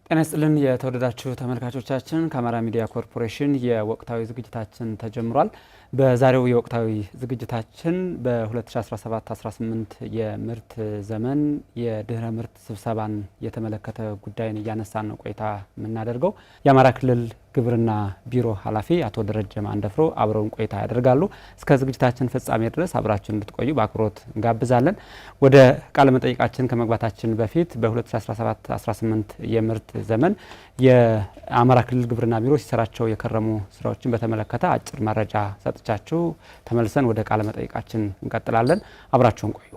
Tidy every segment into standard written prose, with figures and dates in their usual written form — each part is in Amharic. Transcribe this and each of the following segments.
ጤና ይስጥልን የተወደዳችሁ ተመልካቾቻችን፣ ከአማራ ሚዲያ ኮርፖሬሽን የወቅታዊ ዝግጅታችን ተጀምሯል። በዛሬው የወቅታዊ ዝግጅታችን በ2017-18 የምርት ዘመን የድህረ ምርት ስብሰባን የተመለከተ ጉዳይን እያነሳን ነው ቆይታ የምናደርገው። የአማራ ክልል ግብርና ቢሮ ኃላፊ አቶ ደረጀ ማንደፍሮ አብረውን ቆይታ ያደርጋሉ። እስከ ዝግጅታችን ፍጻሜ ድረስ አብራችሁን እንድትቆዩ በአክብሮት እንጋብዛለን። ወደ ቃለ መጠይቃችን ከመግባታችን በፊት በ2017-18 የምርት ዘመን የአማራ ክልል ግብርና ቢሮ ሲሰራቸው የከረሙ ስራዎችን በተመለከተ አጭር መረጃ ሰጥቻችሁ ተመልሰን ወደ ቃለ መጠይቃችን እንቀጥላለን። አብራችሁን ቆዩ።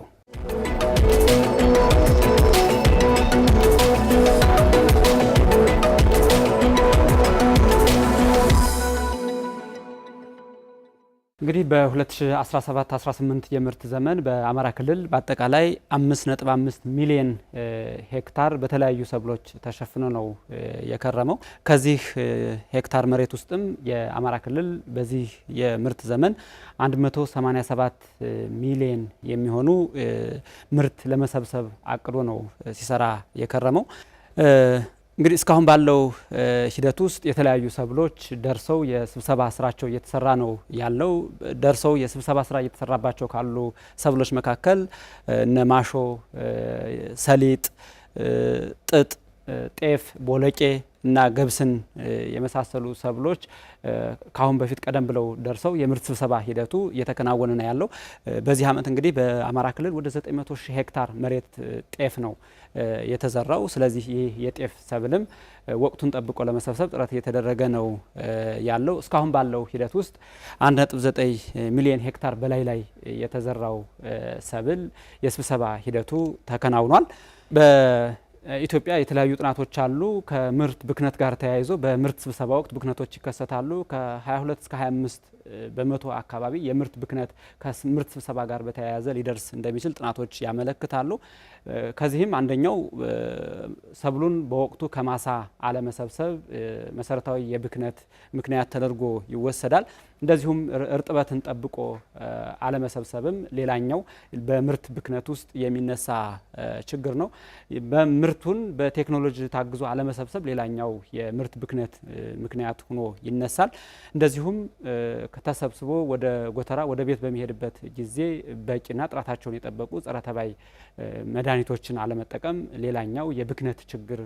እንግዲህ በ2017-18 የምርት ዘመን በአማራ ክልል በአጠቃላይ 5.5 ሚሊዮን ሄክታር በተለያዩ ሰብሎች ተሸፍኖ ነው የከረመው። ከዚህ ሄክታር መሬት ውስጥም የአማራ ክልል በዚህ የምርት ዘመን 187 ሚሊዮን የሚሆኑ ምርት ለመሰብሰብ አቅዶ ነው ሲሰራ የከረመው። እንግዲህ እስካሁን ባለው ሂደት ውስጥ የተለያዩ ሰብሎች ደርሰው የስብሰባ ስራቸው እየተሰራ ነው ያለው። ደርሰው የስብሰባ ስራ እየተሰራባቸው ካሉ ሰብሎች መካከል እነ ማሾ፣ ሰሊጥ፣ ጥጥ፣ ጤፍ፣ ቦለቄ እና ገብስን የመሳሰሉ ሰብሎች ካሁን በፊት ቀደም ብለው ደርሰው የምርት ስብሰባ ሂደቱ እየተከናወነ ነው ያለው። በዚህ ዓመት እንግዲህ በአማራ ክልል ወደ 900 ሺህ ሄክታር መሬት ጤፍ ነው የተዘራው። ስለዚህ ይህ የጤፍ ሰብልም ወቅቱን ጠብቆ ለመሰብሰብ ጥረት እየተደረገ ነው ያለው። እስካሁን ባለው ሂደት ውስጥ 1.9 ሚሊዮን ሄክታር በላይ ላይ የተዘራው ሰብል የስብሰባ ሂደቱ ተከናውኗል። ኢትዮጵያ የተለያዩ ጥናቶች አሉ። ከምርት ብክነት ጋር ተያይዞ በምርት ስብሰባ ወቅት ብክነቶች ይከሰታሉ። ከ22 እስከ 25 በመቶ አካባቢ የምርት ብክነት ከምርት ስብሰባ ጋር በተያያዘ ሊደርስ እንደሚችል ጥናቶች ያመለክታሉ። ከዚህም አንደኛው ሰብሉን በወቅቱ ከማሳ አለመሰብሰብ መሰረታዊ የብክነት ምክንያት ተደርጎ ይወሰዳል። እንደዚሁም እርጥበትን ጠብቆ አለመሰብሰብም ሌላኛው በምርት ብክነት ውስጥ የሚነሳ ችግር ነው። በምርቱን በቴክኖሎጂ ታግዞ አለመሰብሰብ ሌላኛው የምርት ብክነት ምክንያት ሆኖ ይነሳል። እንደዚሁም ከተሰብስቦ ወደ ጎተራ ወደ ቤት በሚሄድበት ጊዜ በቂና ጥራታቸውን የጠበቁ ጸረ ተባይ መድኃኒቶችን አለመጠቀም ሌላኛው የብክነት ችግር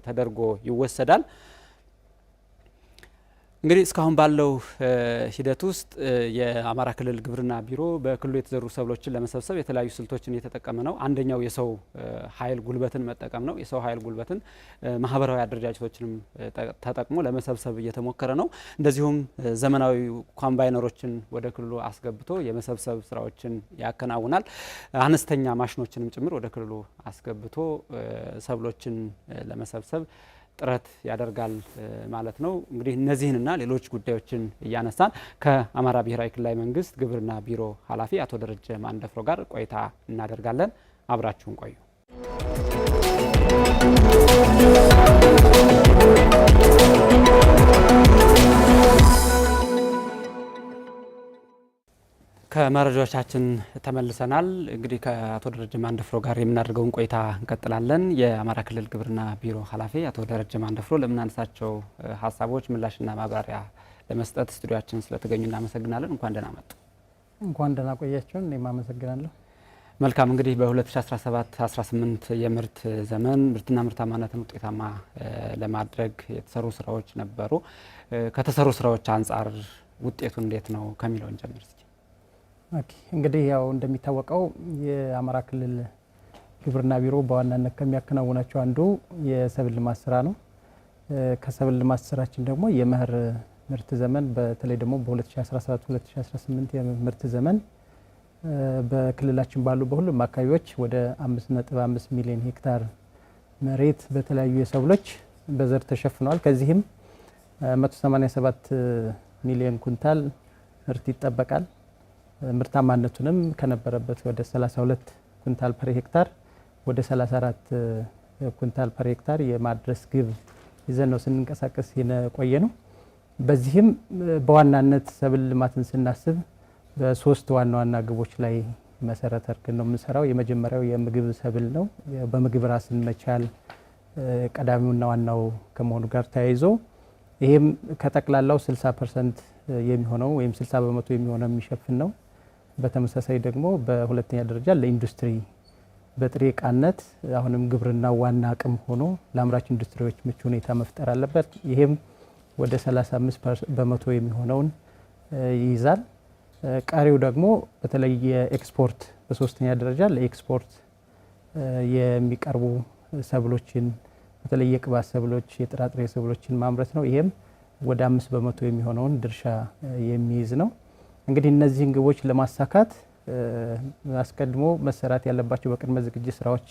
ተደርጎ ይወሰዳል። እንግዲህ እስካሁን ባለው ሂደት ውስጥ የአማራ ክልል ግብርና ቢሮ በክልሉ የተዘሩ ሰብሎችን ለመሰብሰብ የተለያዩ ስልቶችን እየተጠቀመ ነው። አንደኛው የሰው ኃይል ጉልበትን መጠቀም ነው። የሰው ኃይል ጉልበትን ማህበራዊ አደረጃጀቶችንም ተጠቅሞ ለመሰብሰብ እየተሞከረ ነው። እንደዚሁም ዘመናዊ ኮምባይነሮችን ወደ ክልሉ አስገብቶ የመሰብሰብ ስራዎችን ያከናውናል። አነስተኛ ማሽኖችንም ጭምር ወደ ክልሉ አስገብቶ ሰብሎችን ለመሰብሰብ ጥረት ያደርጋል ማለት ነው። እንግዲህ እነዚህንና ሌሎች ጉዳዮችን እያነሳን ከአማራ ብሔራዊ ክልላዊ መንግስት ግብርና ቢሮ ኃላፊ አቶ ደረጀ ማንደፍሮ ጋር ቆይታ እናደርጋለን። አብራችሁን ቆዩ። ከመረጃዎቻችን ተመልሰናል። እንግዲህ ከአቶ ደረጀ ማንደፍሮ ጋር የምናደርገውን ቆይታ እንቀጥላለን። የአማራ ክልል ግብርና ቢሮ ኃላፊ አቶ ደረጀ ማንደፍሮ ለምናነሳቸው ሀሳቦች ምላሽና ማብራሪያ ለመስጠት ስቱዲዮአችን ስለተገኙ እናመሰግናለን። እንኳን ደህና መጡ። እንኳን ደህና ቆያችሁን። እኔም አመሰግናለሁ። መልካም። እንግዲህ በ2017-18 የምርት ዘመን ምርትና ምርታማነትን ውጤታማ ለማድረግ የተሰሩ ስራዎች ነበሩ። ከተሰሩ ስራዎች አንጻር ውጤቱ እንዴት ነው ከሚለውን ጀምር። እንግዲህ ያው እንደሚታወቀው የአማራ ክልል ግብርና ቢሮ በዋናነት ከሚያከናውናቸው አንዱ የሰብል ልማት ስራ ነው። ከሰብል ልማት ስራችን ደግሞ የመኸር ምርት ዘመን በተለይ ደግሞ በ2017-2018 የምርት ዘመን በክልላችን ባሉ በሁሉም አካባቢዎች ወደ 5.5 ሚሊዮን ሄክታር መሬት በተለያዩ የሰብሎች በዘር ተሸፍኗል። ከዚህም 187 ሚሊዮን ኩንታል ምርት ይጠበቃል። ምርታማነቱንም ከነበረበት ወደ 32 ኩንታል ፐር ሄክታር ወደ 34 ኩንታል ፐር ሄክታር የማድረስ ግብ ይዘን ነው ስንንቀሳቀስ የቆየ ነው። በዚህም በዋናነት ሰብል ልማትን ስናስብ በሶስት ዋና ዋና ግቦች ላይ መሰረት አድርገን ነው የምንሰራው። የመጀመሪያው የምግብ ሰብል ነው። በምግብ ራስን መቻል ቀዳሚውና ዋናው ከመሆኑ ጋር ተያይዞ ይሄም ከጠቅላላው 60% የሚሆነው ወይም 60 በመቶ የሚሆነው የሚሸፍን ነው። በተመሳሳይ ደግሞ በሁለተኛ ደረጃ ለኢንዱስትሪ በጥሬ ዕቃነት አሁንም ግብርና ዋና አቅም ሆኖ ለአምራች ኢንዱስትሪዎች ምቹ ሁኔታ መፍጠር አለበት። ይሄም ወደ 35 በመቶ የሚሆነውን ይይዛል። ቀሪው ደግሞ በተለይ የኤክስፖርት በሶስተኛ ደረጃ ለኤክስፖርት የሚቀርቡ ሰብሎችን በተለይ የቅባት ሰብሎች፣ የጥራጥሬ ሰብሎችን ማምረት ነው። ይሄም ወደ 5 በመቶ የሚሆነውን ድርሻ የሚይዝ ነው። እንግዲህ እነዚህን ግቦች ለማሳካት አስቀድሞ መሰራት ያለባቸው በቅድመ ዝግጅት ስራዎች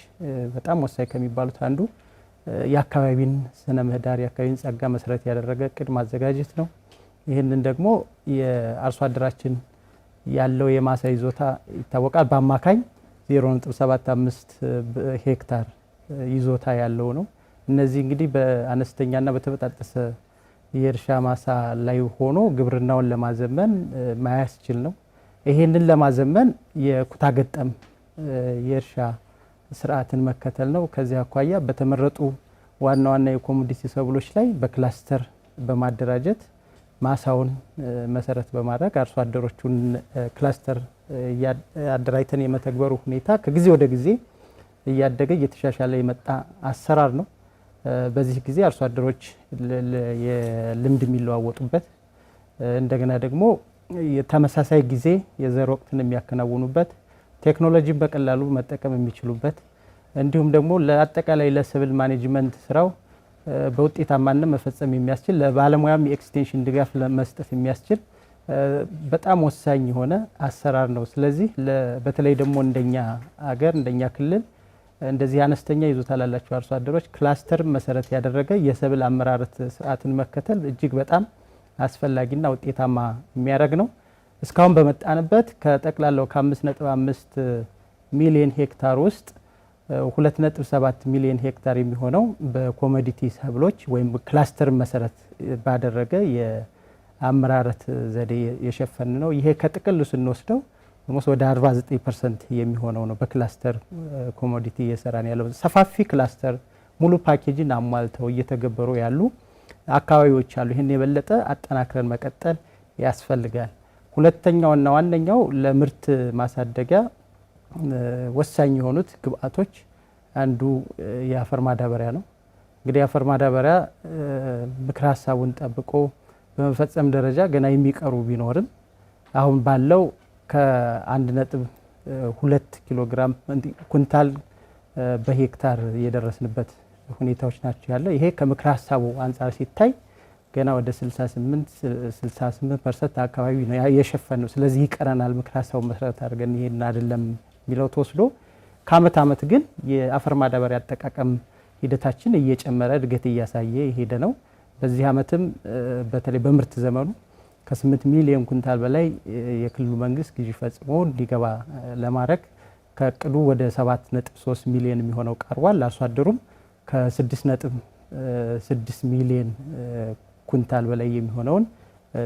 በጣም ወሳኝ ከሚባሉት አንዱ የአካባቢን ስነ ምህዳር የአካባቢን ጸጋ መሰረት ያደረገ እቅድ ማዘጋጀት ነው። ይህንን ደግሞ የአርሶ አደራችን ያለው የማሳ ይዞታ ይታወቃል። በአማካኝ 0.75 ሄክታር ይዞታ ያለው ነው። እነዚህ እንግዲህ በአነስተኛና በተበጣጠሰ የእርሻ ማሳ ላይ ሆኖ ግብርናውን ለማዘመን ማያስችል ነው። ይሄንን ለማዘመን የኩታ ገጠም የእርሻ ስርዓትን መከተል ነው። ከዚህ አኳያ በተመረጡ ዋና ዋና የኮሞዲቲ ሰብሎች ላይ በክላስተር በማደራጀት ማሳውን መሰረት በማድረግ አርሶ አደሮቹን ክላስተር አደራጅተን የመተግበሩ ሁኔታ ከጊዜ ወደ ጊዜ እያደገ እየተሻሻለ የመጣ አሰራር ነው። በዚህ ጊዜ አርሶ አደሮች የልምድ የሚለዋወጡበት እንደገና ደግሞ የተመሳሳይ ጊዜ የዘር ወቅትን የሚያከናውኑበት ቴክኖሎጂን በቀላሉ መጠቀም የሚችሉበት እንዲሁም ደግሞ ለአጠቃላይ ለሰብል ማኔጅመንት ስራው በውጤታማነት መፈጸም የሚያስችል ለባለሙያም የኤክስቴንሽን ድጋፍ ለመስጠት የሚያስችል በጣም ወሳኝ የሆነ አሰራር ነው። ስለዚህ በተለይ ደግሞ እንደኛ አገር እንደኛ ክልል እንደዚህ አነስተኛ ይዞታ ላላቸው አርሶ አደሮች ክላስተር መሰረት ያደረገ የሰብል አመራረት ስርዓትን መከተል እጅግ በጣም አስፈላጊና ውጤታማ የሚያደርግ ነው። እስካሁን በመጣንበት ከጠቅላላው ከ5.5 ሚሊዮን ሄክታር ውስጥ 2.7 ሚሊዮን ሄክታር የሚሆነው በኮሞዲቲ ሰብሎች ወይም ክላስተር መሰረት ባደረገ የአመራረት ዘዴ የሸፈን ነው። ይሄ ከጥቅሉ ስንወስደው ወደ 49% የሚሆነው ነው በክላስተር ኮሞዲቲ እየሰራን ያለው። ሰፋፊ ክላስተር ሙሉ ፓኬጅን አሟልተው እየተገበሩ ያሉ አካባቢዎች አሉ። ይህን የበለጠ አጠናክረን መቀጠል ያስፈልጋል። ሁለተኛውና ዋነኛው ለምርት ማሳደጊያ ወሳኝ የሆኑት ግብአቶች አንዱ የአፈር ማዳበሪያ ነው። እንግዲህ የአፈር ማዳበሪያ ምክረ ሀሳቡን ጠብቆ በመፈጸም ደረጃ ገና የሚቀሩ ቢኖርም አሁን ባለው ከ1.2 ኪሎ ግራም ኩንታል በሄክታር የደረስንበት ሁኔታዎች ናቸው ያለው። ይሄ ከምክረ ሀሳቡ አንጻር ሲታይ ገና ወደ 68% አካባቢ ነው የሸፈን ነው። ስለዚህ ይቀረናል። ምክረ ሀሳቡ መሰረት አድርገን ይሄን አይደለም የሚለው ተወስዶ ከአመት አመት ግን የአፈር ማዳበሪያ አጠቃቀም ሂደታችን እየጨመረ እድገት እያሳየ የሄደ ነው። በዚህ አመትም በተለይ በምርት ዘመኑ ከ8 ሚሊዮን ኩንታል በላይ የክልሉ መንግስት ግዢ ፈጽሞ እንዲገባ ለማድረግ ከእቅዱ ወደ 7.3 ሚሊዮን የሚሆነው ቀርቧል። አርሶ አደሩም ከ6.6 ሚሊዮን ኩንታል በላይ የሚሆነውን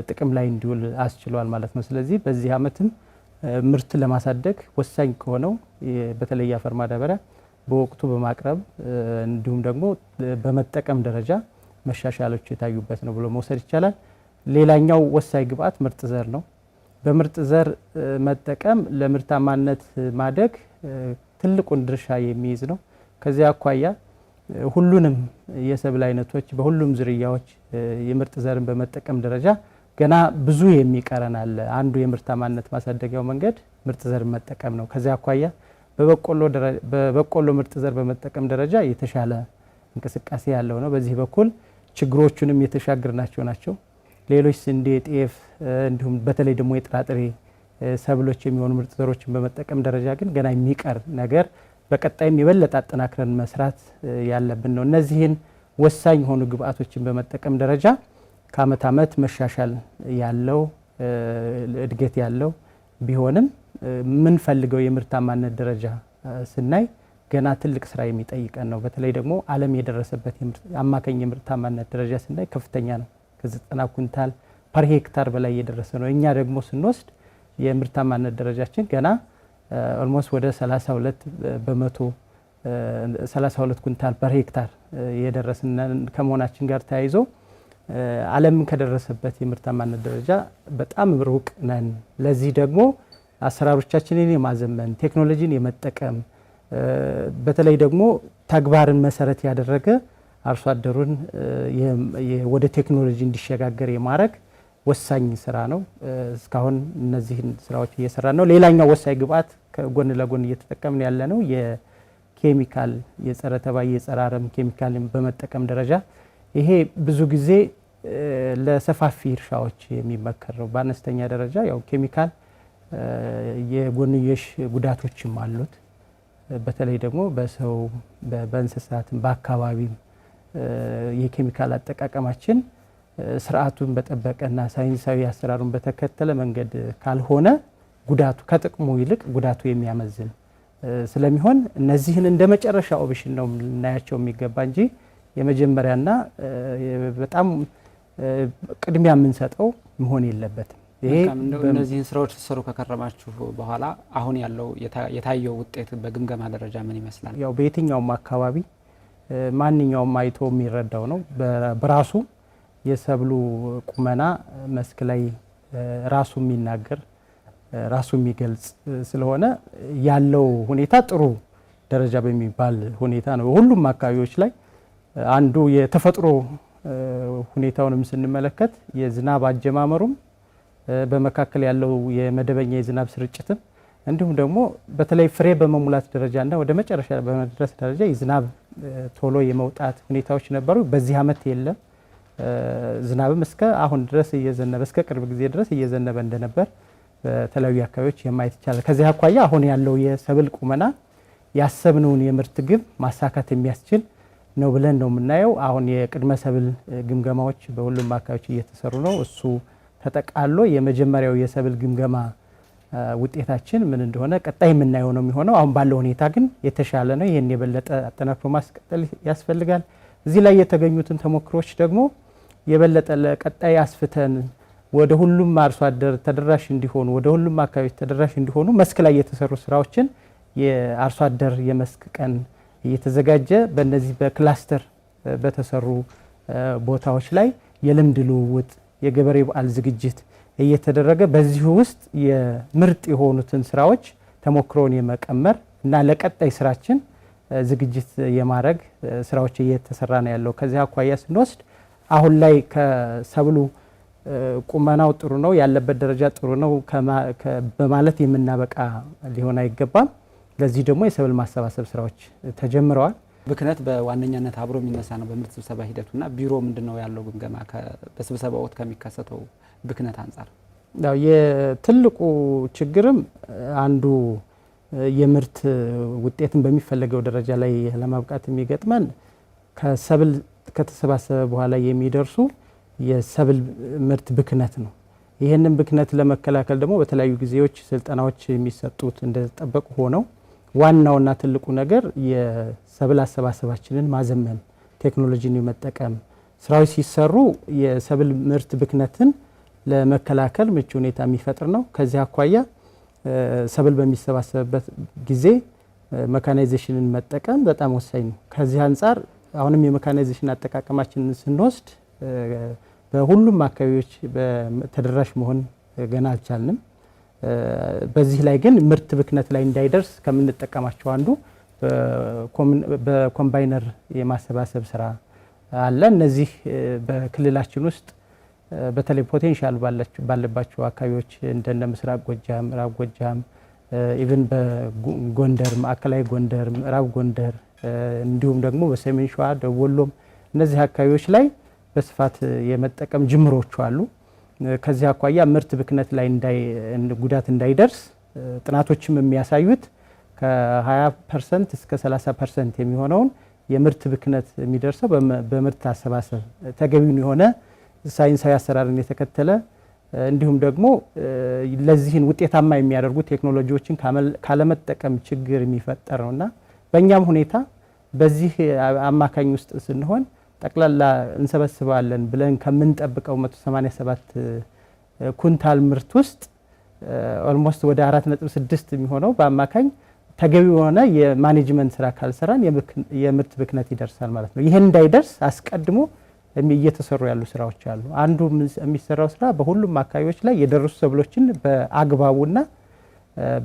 ጥቅም ላይ እንዲውል አስችሏል ማለት ነው። ስለዚህ በዚህ አመትም ምርት ለማሳደግ ወሳኝ ከሆነው በተለይ የአፈር ማዳበሪያ በወቅቱ በማቅረብ እንዲሁም ደግሞ በመጠቀም ደረጃ መሻሻሎች የታዩበት ነው ብሎ መውሰድ ይቻላል። ሌላኛው ወሳኝ ግብአት ምርጥ ዘር ነው። በምርጥ ዘር መጠቀም ለምርታማነት ማደግ ትልቁን ድርሻ የሚይዝ ነው። ከዚያ አኳያ ሁሉንም የሰብል አይነቶች በሁሉም ዝርያዎች የምርጥ ዘርን በመጠቀም ደረጃ ገና ብዙ የሚቀረን አለ። አንዱ የምርታማነት ማሳደጊያው መንገድ ምርጥ ዘርን መጠቀም ነው። ከዚያ አኳያ በበቆሎ ምርጥ ዘር በመጠቀም ደረጃ የተሻለ እንቅስቃሴ ያለው ነው። በዚህ በኩል ችግሮቹንም የተሻገርናቸው ናቸው። ሌሎች ስንዴ፣ ጤፍ እንዲሁም በተለይ ደግሞ የጥራጥሬ ሰብሎች የሚሆኑ ምርጥ ዘሮችን በመጠቀም ደረጃ ግን ገና የሚቀር ነገር በቀጣይም የበለጠ አጠናክረን መስራት ያለብን ነው። እነዚህን ወሳኝ የሆኑ ግብአቶችን በመጠቀም ደረጃ ከአመት አመት መሻሻል ያለው እድገት ያለው ቢሆንም የምንፈልገው የምርታማነት ደረጃ ስናይ ገና ትልቅ ስራ የሚጠይቀን ነው። በተለይ ደግሞ ዓለም የደረሰበት አማካኝ የምርታማነት ደረጃ ስናይ ከፍተኛ ነው። ከ90 ኩንታል ፐር ሄክታር በላይ የደረሰ ነው። እኛ ደግሞ ስንወስድ የምርታማነት ደረጃችን ገና ኦልሞስት ወደ 32 ኩንታል ፐር ሄክታር የደረስን ከመሆናችን ጋር ተያይዞ ዓለም ከደረሰበት የምርታማነት ደረጃ በጣም ሩቅ ነን። ለዚህ ደግሞ አሰራሮቻችንን የማዘመን ቴክኖሎጂን የመጠቀም በተለይ ደግሞ ተግባርን መሰረት ያደረገ አርሶ አደሩን ወደ ቴክኖሎጂ እንዲሸጋገር የማድረግ ወሳኝ ስራ ነው። እስካሁን እነዚህን ስራዎች እየሰራን ነው። ሌላኛው ወሳኝ ግብዓት ከጎን ለጎን እየተጠቀምን ያለ ነው የኬሚካል የጸረ ተባይ የጸረ አረም ኬሚካልን በመጠቀም ደረጃ ይሄ ብዙ ጊዜ ለሰፋፊ እርሻዎች የሚመከር ነው። በአነስተኛ ደረጃ ያው ኬሚካል የጎንዮሽ ጉዳቶችም አሉት። በተለይ ደግሞ በሰው በእንስሳትም በአካባቢም የኬሚካል አጠቃቀማችን ስርዓቱን በጠበቀና ሳይንሳዊ አሰራሩን በተከተለ መንገድ ካልሆነ ጉዳቱ ከጥቅሙ ይልቅ ጉዳቱ የሚያመዝን ስለሚሆን እነዚህን እንደ መጨረሻ ኦፕሽን ነው ልናያቸው የሚገባ እንጂ የመጀመሪያና በጣም ቅድሚያ የምንሰጠው መሆን የለበትም። ይሄ እነዚህን ስራዎች ተሰሩ ከከረማችሁ በኋላ አሁን ያለው የታየው ውጤት በግምገማ ደረጃ ምን ይመስላል? ያው በየትኛውም አካባቢ ማንኛውም አይቶ የሚረዳው ነው። በራሱ የሰብሉ ቁመና መስክ ላይ ራሱ የሚናገር ራሱ የሚገልጽ ስለሆነ ያለው ሁኔታ ጥሩ ደረጃ በሚባል ሁኔታ ነው። ሁሉም አካባቢዎች ላይ አንዱ የተፈጥሮ ሁኔታውንም ስንመለከት የዝናብ አጀማመሩም በመካከል ያለው የመደበኛ የዝናብ ስርጭትም እንዲሁም ደግሞ በተለይ ፍሬ በመሙላት ደረጃና ወደ መጨረሻ በመድረስ ደረጃ የዝናብ ቶሎ የመውጣት ሁኔታዎች ነበሩ። በዚህ ዓመት የለም። ዝናብም እስከ አሁን ድረስ እየዘነበ እስከ ቅርብ ጊዜ ድረስ እየዘነበ እንደነበር በተለያዩ አካባቢዎች የማየት ይቻላል። ከዚህ አኳያ አሁን ያለው የሰብል ቁመና ያሰብነውን የምርት ግብ ማሳካት የሚያስችል ነው ብለን ነው የምናየው። አሁን የቅድመ ሰብል ግምገማዎች በሁሉም አካባቢዎች እየተሰሩ ነው። እሱ ተጠቃሎ የመጀመሪያው የሰብል ግምገማ ውጤታችን ምን እንደሆነ ቀጣይ የምናየው ነው የሚሆነው። አሁን ባለው ሁኔታ ግን የተሻለ ነው። ይህን የበለጠ አጠናክሮ ማስቀጠል ያስፈልጋል። እዚህ ላይ የተገኙትን ተሞክሮች ደግሞ የበለጠ ለቀጣይ አስፍተን ወደ ሁሉም አርሶ አደር ተደራሽ እንዲሆኑ ወደ ሁሉም አካባቢዎች ተደራሽ እንዲሆኑ መስክ ላይ የተሰሩ ስራዎችን የአርሶ አደር የመስክ ቀን እየተዘጋጀ በእነዚህ በክላስተር በተሰሩ ቦታዎች ላይ የልምድ ልውውጥ የገበሬ በዓል ዝግጅት እየተደረገ በዚሁ ውስጥ የምርጥ የሆኑትን ስራዎች ተሞክሮን የመቀመር እና ለቀጣይ ስራችን ዝግጅት የማድረግ ስራዎች እየተሰራ ነው ያለው። ከዚህ አኳያ ስንወስድ አሁን ላይ ከሰብሉ ቁመናው ጥሩ ነው ያለበት ደረጃ ጥሩ ነው በማለት የምናበቃ ሊሆን አይገባም። ለዚህ ደግሞ የሰብል ማሰባሰብ ስራዎች ተጀምረዋል። ብክነት በዋነኛነት አብሮ የሚነሳ ነው በምርት ስብሰባ ሂደቱና ቢሮ ምንድነው ያለው ግምገማ በስብሰባ ወቅት ከሚከሰተው ብክነት አንጻር? ያው የትልቁ ችግርም አንዱ የምርት ውጤትን በሚፈለገው ደረጃ ላይ ለማብቃት የሚገጥመን ከሰብል ከተሰባሰበ በኋላ የሚደርሱ የሰብል ምርት ብክነት ነው። ይህንን ብክነት ለመከላከል ደግሞ በተለያዩ ጊዜዎች ስልጠናዎች የሚሰጡት እንደተጠበቁ ሆነው ዋናውና ትልቁ ነገር የሰብል አሰባሰባችንን ማዘመን ቴክኖሎጂን የመጠቀም ስራዎች ሲሰሩ የሰብል ምርት ብክነትን ለመከላከል ምቹ ሁኔታ የሚፈጥር ነው። ከዚህ አኳያ ሰብል በሚሰባሰብበት ጊዜ መካናይዜሽንን መጠቀም በጣም ወሳኝ ነው። ከዚህ አንጻር አሁንም የመካናይዜሽን አጠቃቀማችንን ስንወስድ በሁሉም አካባቢዎች ተደራሽ መሆን ገና አልቻልንም። በዚህ ላይ ግን ምርት ብክነት ላይ እንዳይደርስ ከምንጠቀማቸው አንዱ በኮምባይነር የማሰባሰብ ስራ አለ። እነዚህ በክልላችን ውስጥ በተለይ ፖቴንሻል ባለባቸው አካባቢዎች እንደነ ምስራቅ ጎጃም፣ ምዕራብ ጎጃም ኢቭን በጎንደር ማዕከላዊ ጎንደር፣ ምዕራብ ጎንደር እንዲሁም ደግሞ በሰሜን ሸዋ፣ ደቡብ ወሎም እነዚህ አካባቢዎች ላይ በስፋት የመጠቀም ጅምሮች አሉ። ከዚህ አኳያ ምርት ብክነት ላይ ጉዳት እንዳይደርስ ጥናቶችም የሚያሳዩት ከ20% እስከ 30% የሚሆነውን የምርት ብክነት የሚደርሰው በምርት አሰባሰብ ተገቢውን የሆነ ሳይንሳዊ አሰራርን የተከተለ እንዲሁም ደግሞ ለዚህን ውጤታማ የሚያደርጉ ቴክኖሎጂዎችን ካለመጠቀም ችግር የሚፈጠር ነውና በእኛም ሁኔታ በዚህ አማካኝ ውስጥ ስንሆን ጠቅላላ እንሰበስባለን ብለን ከምንጠብቀው 187 ኩንታል ምርት ውስጥ ኦልሞስት ወደ 4.6 የሚሆነው በአማካኝ ተገቢ የሆነ የማኔጅመንት ስራ ካልሰራን የምርት ብክነት ይደርሳል ማለት ነው። ይሄን እንዳይደርስ አስቀድሞ እየተሰሩ ያሉ ስራዎች አሉ። አንዱ የሚሰራው ስራ በሁሉም አካባቢዎች ላይ የደረሱ ሰብሎችን በአግባቡና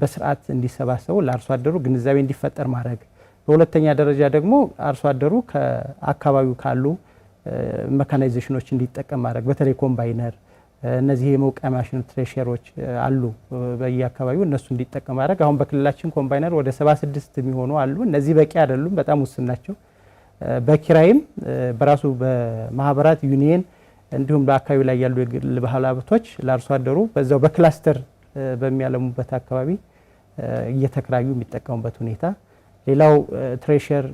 በስርዓት እንዲሰባሰቡ ለአርሶ አደሩ ግንዛቤ እንዲፈጠር ማድረግ፣ በሁለተኛ ደረጃ ደግሞ አርሶ አደሩ ከአካባቢው ካሉ መካናይዜሽኖች እንዲጠቀም ማድረግ፣ በተለይ ኮምባይነር እነዚህ የመውቂያ ማሽን ትሬሸሮች አሉ በየአካባቢው እነሱ እንዲጠቀም ማድረግ። አሁን በክልላችን ኮምባይነር ወደ 76 የሚሆኑ አሉ። እነዚህ በቂ አይደሉም፣ በጣም ውስን ናቸው። በኪራይም በራሱ በማህበራት ዩኒየን እንዲሁም በአካባቢ ላይ ያሉ የግል ባለሀብቶች ለአርሶ አደሩ በዛው በክላስተር በሚያለሙበት አካባቢ እየተከራዩ የሚጠቀሙበት ሁኔታ። ሌላው ትሬሸር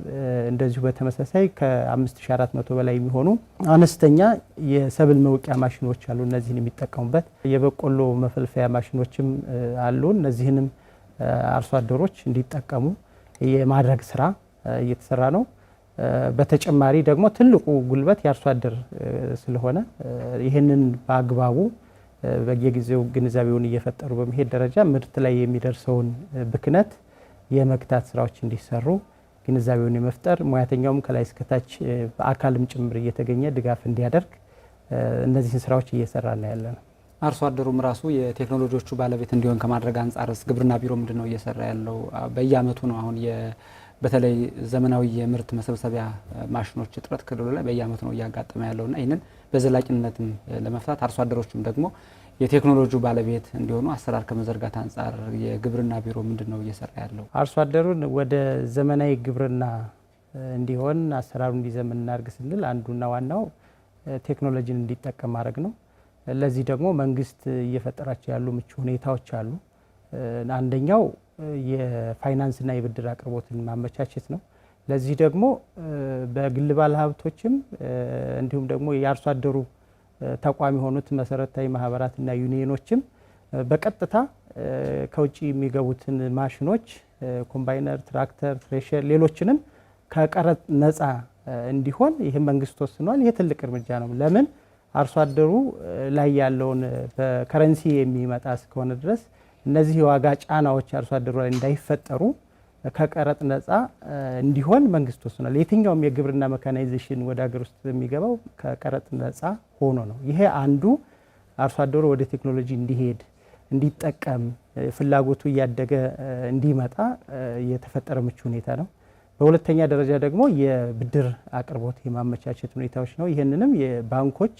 እንደዚሁ በተመሳሳይ ከ5400 በላይ የሚሆኑ አነስተኛ የሰብል መውቂያ ማሽኖች አሉ። እነዚህን የሚጠቀሙበት የበቆሎ መፈልፈያ ማሽኖችም አሉ። እነዚህንም አርሶ አደሮች እንዲጠቀሙ የማድረግ ስራ እየተሰራ ነው። በተጨማሪ ደግሞ ትልቁ ጉልበት የአርሶ አደር ስለሆነ ይህንን በአግባቡ በየጊዜው ግንዛቤውን እየፈጠሩ በመሄድ ደረጃ ምርት ላይ የሚደርሰውን ብክነት የመግታት ስራዎች እንዲሰሩ ግንዛቤውን የመፍጠር ሙያተኛውም ከላይ እስከታች በአካልም ጭምር እየተገኘ ድጋፍ እንዲያደርግ እነዚህን ስራዎች እየሰራ ነው ያለ ነው። አርሶ አደሩም ራሱ የቴክኖሎጂዎቹ ባለቤት እንዲሆን ከማድረግ አንጻርስ ግብርና ቢሮ ምንድነው እየሰራ ያለው? በየአመቱ ነው አሁን በተለይ ዘመናዊ የምርት መሰብሰቢያ ማሽኖች እጥረት ክልሉ ላይ በየአመቱ ነው እያጋጠመ ያለውና ይህንን በዘላቂነትም ለመፍታት አርሶ አደሮችም ደግሞ የቴክኖሎጂው ባለቤት እንዲሆኑ አሰራር ከመዘርጋት አንጻር የግብርና ቢሮ ምንድነው እየሰራ ያለው? አርሶ አደሩን ወደ ዘመናዊ ግብርና እንዲሆን አሰራሩ እንዲዘምን እናድርግ ስንል አንዱና ዋናው ቴክኖሎጂን እንዲጠቀም ማድረግ ነው። ለዚህ ደግሞ መንግስት እየፈጠራቸው ያሉ ምቹ ሁኔታዎች አሉ። አንደኛው የፋይናንስና የብድር አቅርቦትን ማመቻቸት ነው። ለዚህ ደግሞ በግል ባለሀብቶችም እንዲሁም ደግሞ የአርሶ አደሩ ተቋም የሆኑት መሰረታዊ ማህበራትና ዩኒየኖችም በቀጥታ ከውጭ የሚገቡትን ማሽኖች ኮምባይነር፣ ትራክተር፣ ትሬሸር ሌሎችንም ከቀረጥ ነፃ እንዲሆን ይህ መንግስት ወስኗል። ይህ ትልቅ እርምጃ ነው። ለምን አርሶ አደሩ ላይ ያለውን በከረንሲ የሚመጣ እስከሆነ ድረስ እነዚህ የዋጋ ጫናዎች አርሶ አደሩ ላይ እንዳይፈጠሩ ከቀረጥ ነፃ እንዲሆን መንግስት ወስኗል። የትኛውም የግብርና መካናይዜሽን ወደ ሀገር ውስጥ የሚገባው ከቀረጥ ነፃ ሆኖ ነው። ይሄ አንዱ አርሶ አደሩ ወደ ቴክኖሎጂ እንዲሄድ እንዲጠቀም ፍላጎቱ እያደገ እንዲመጣ የተፈጠረ ምቹ ሁኔታ ነው። በሁለተኛ ደረጃ ደግሞ የብድር አቅርቦት የማመቻቸት ሁኔታዎች ነው። ይህንንም የባንኮች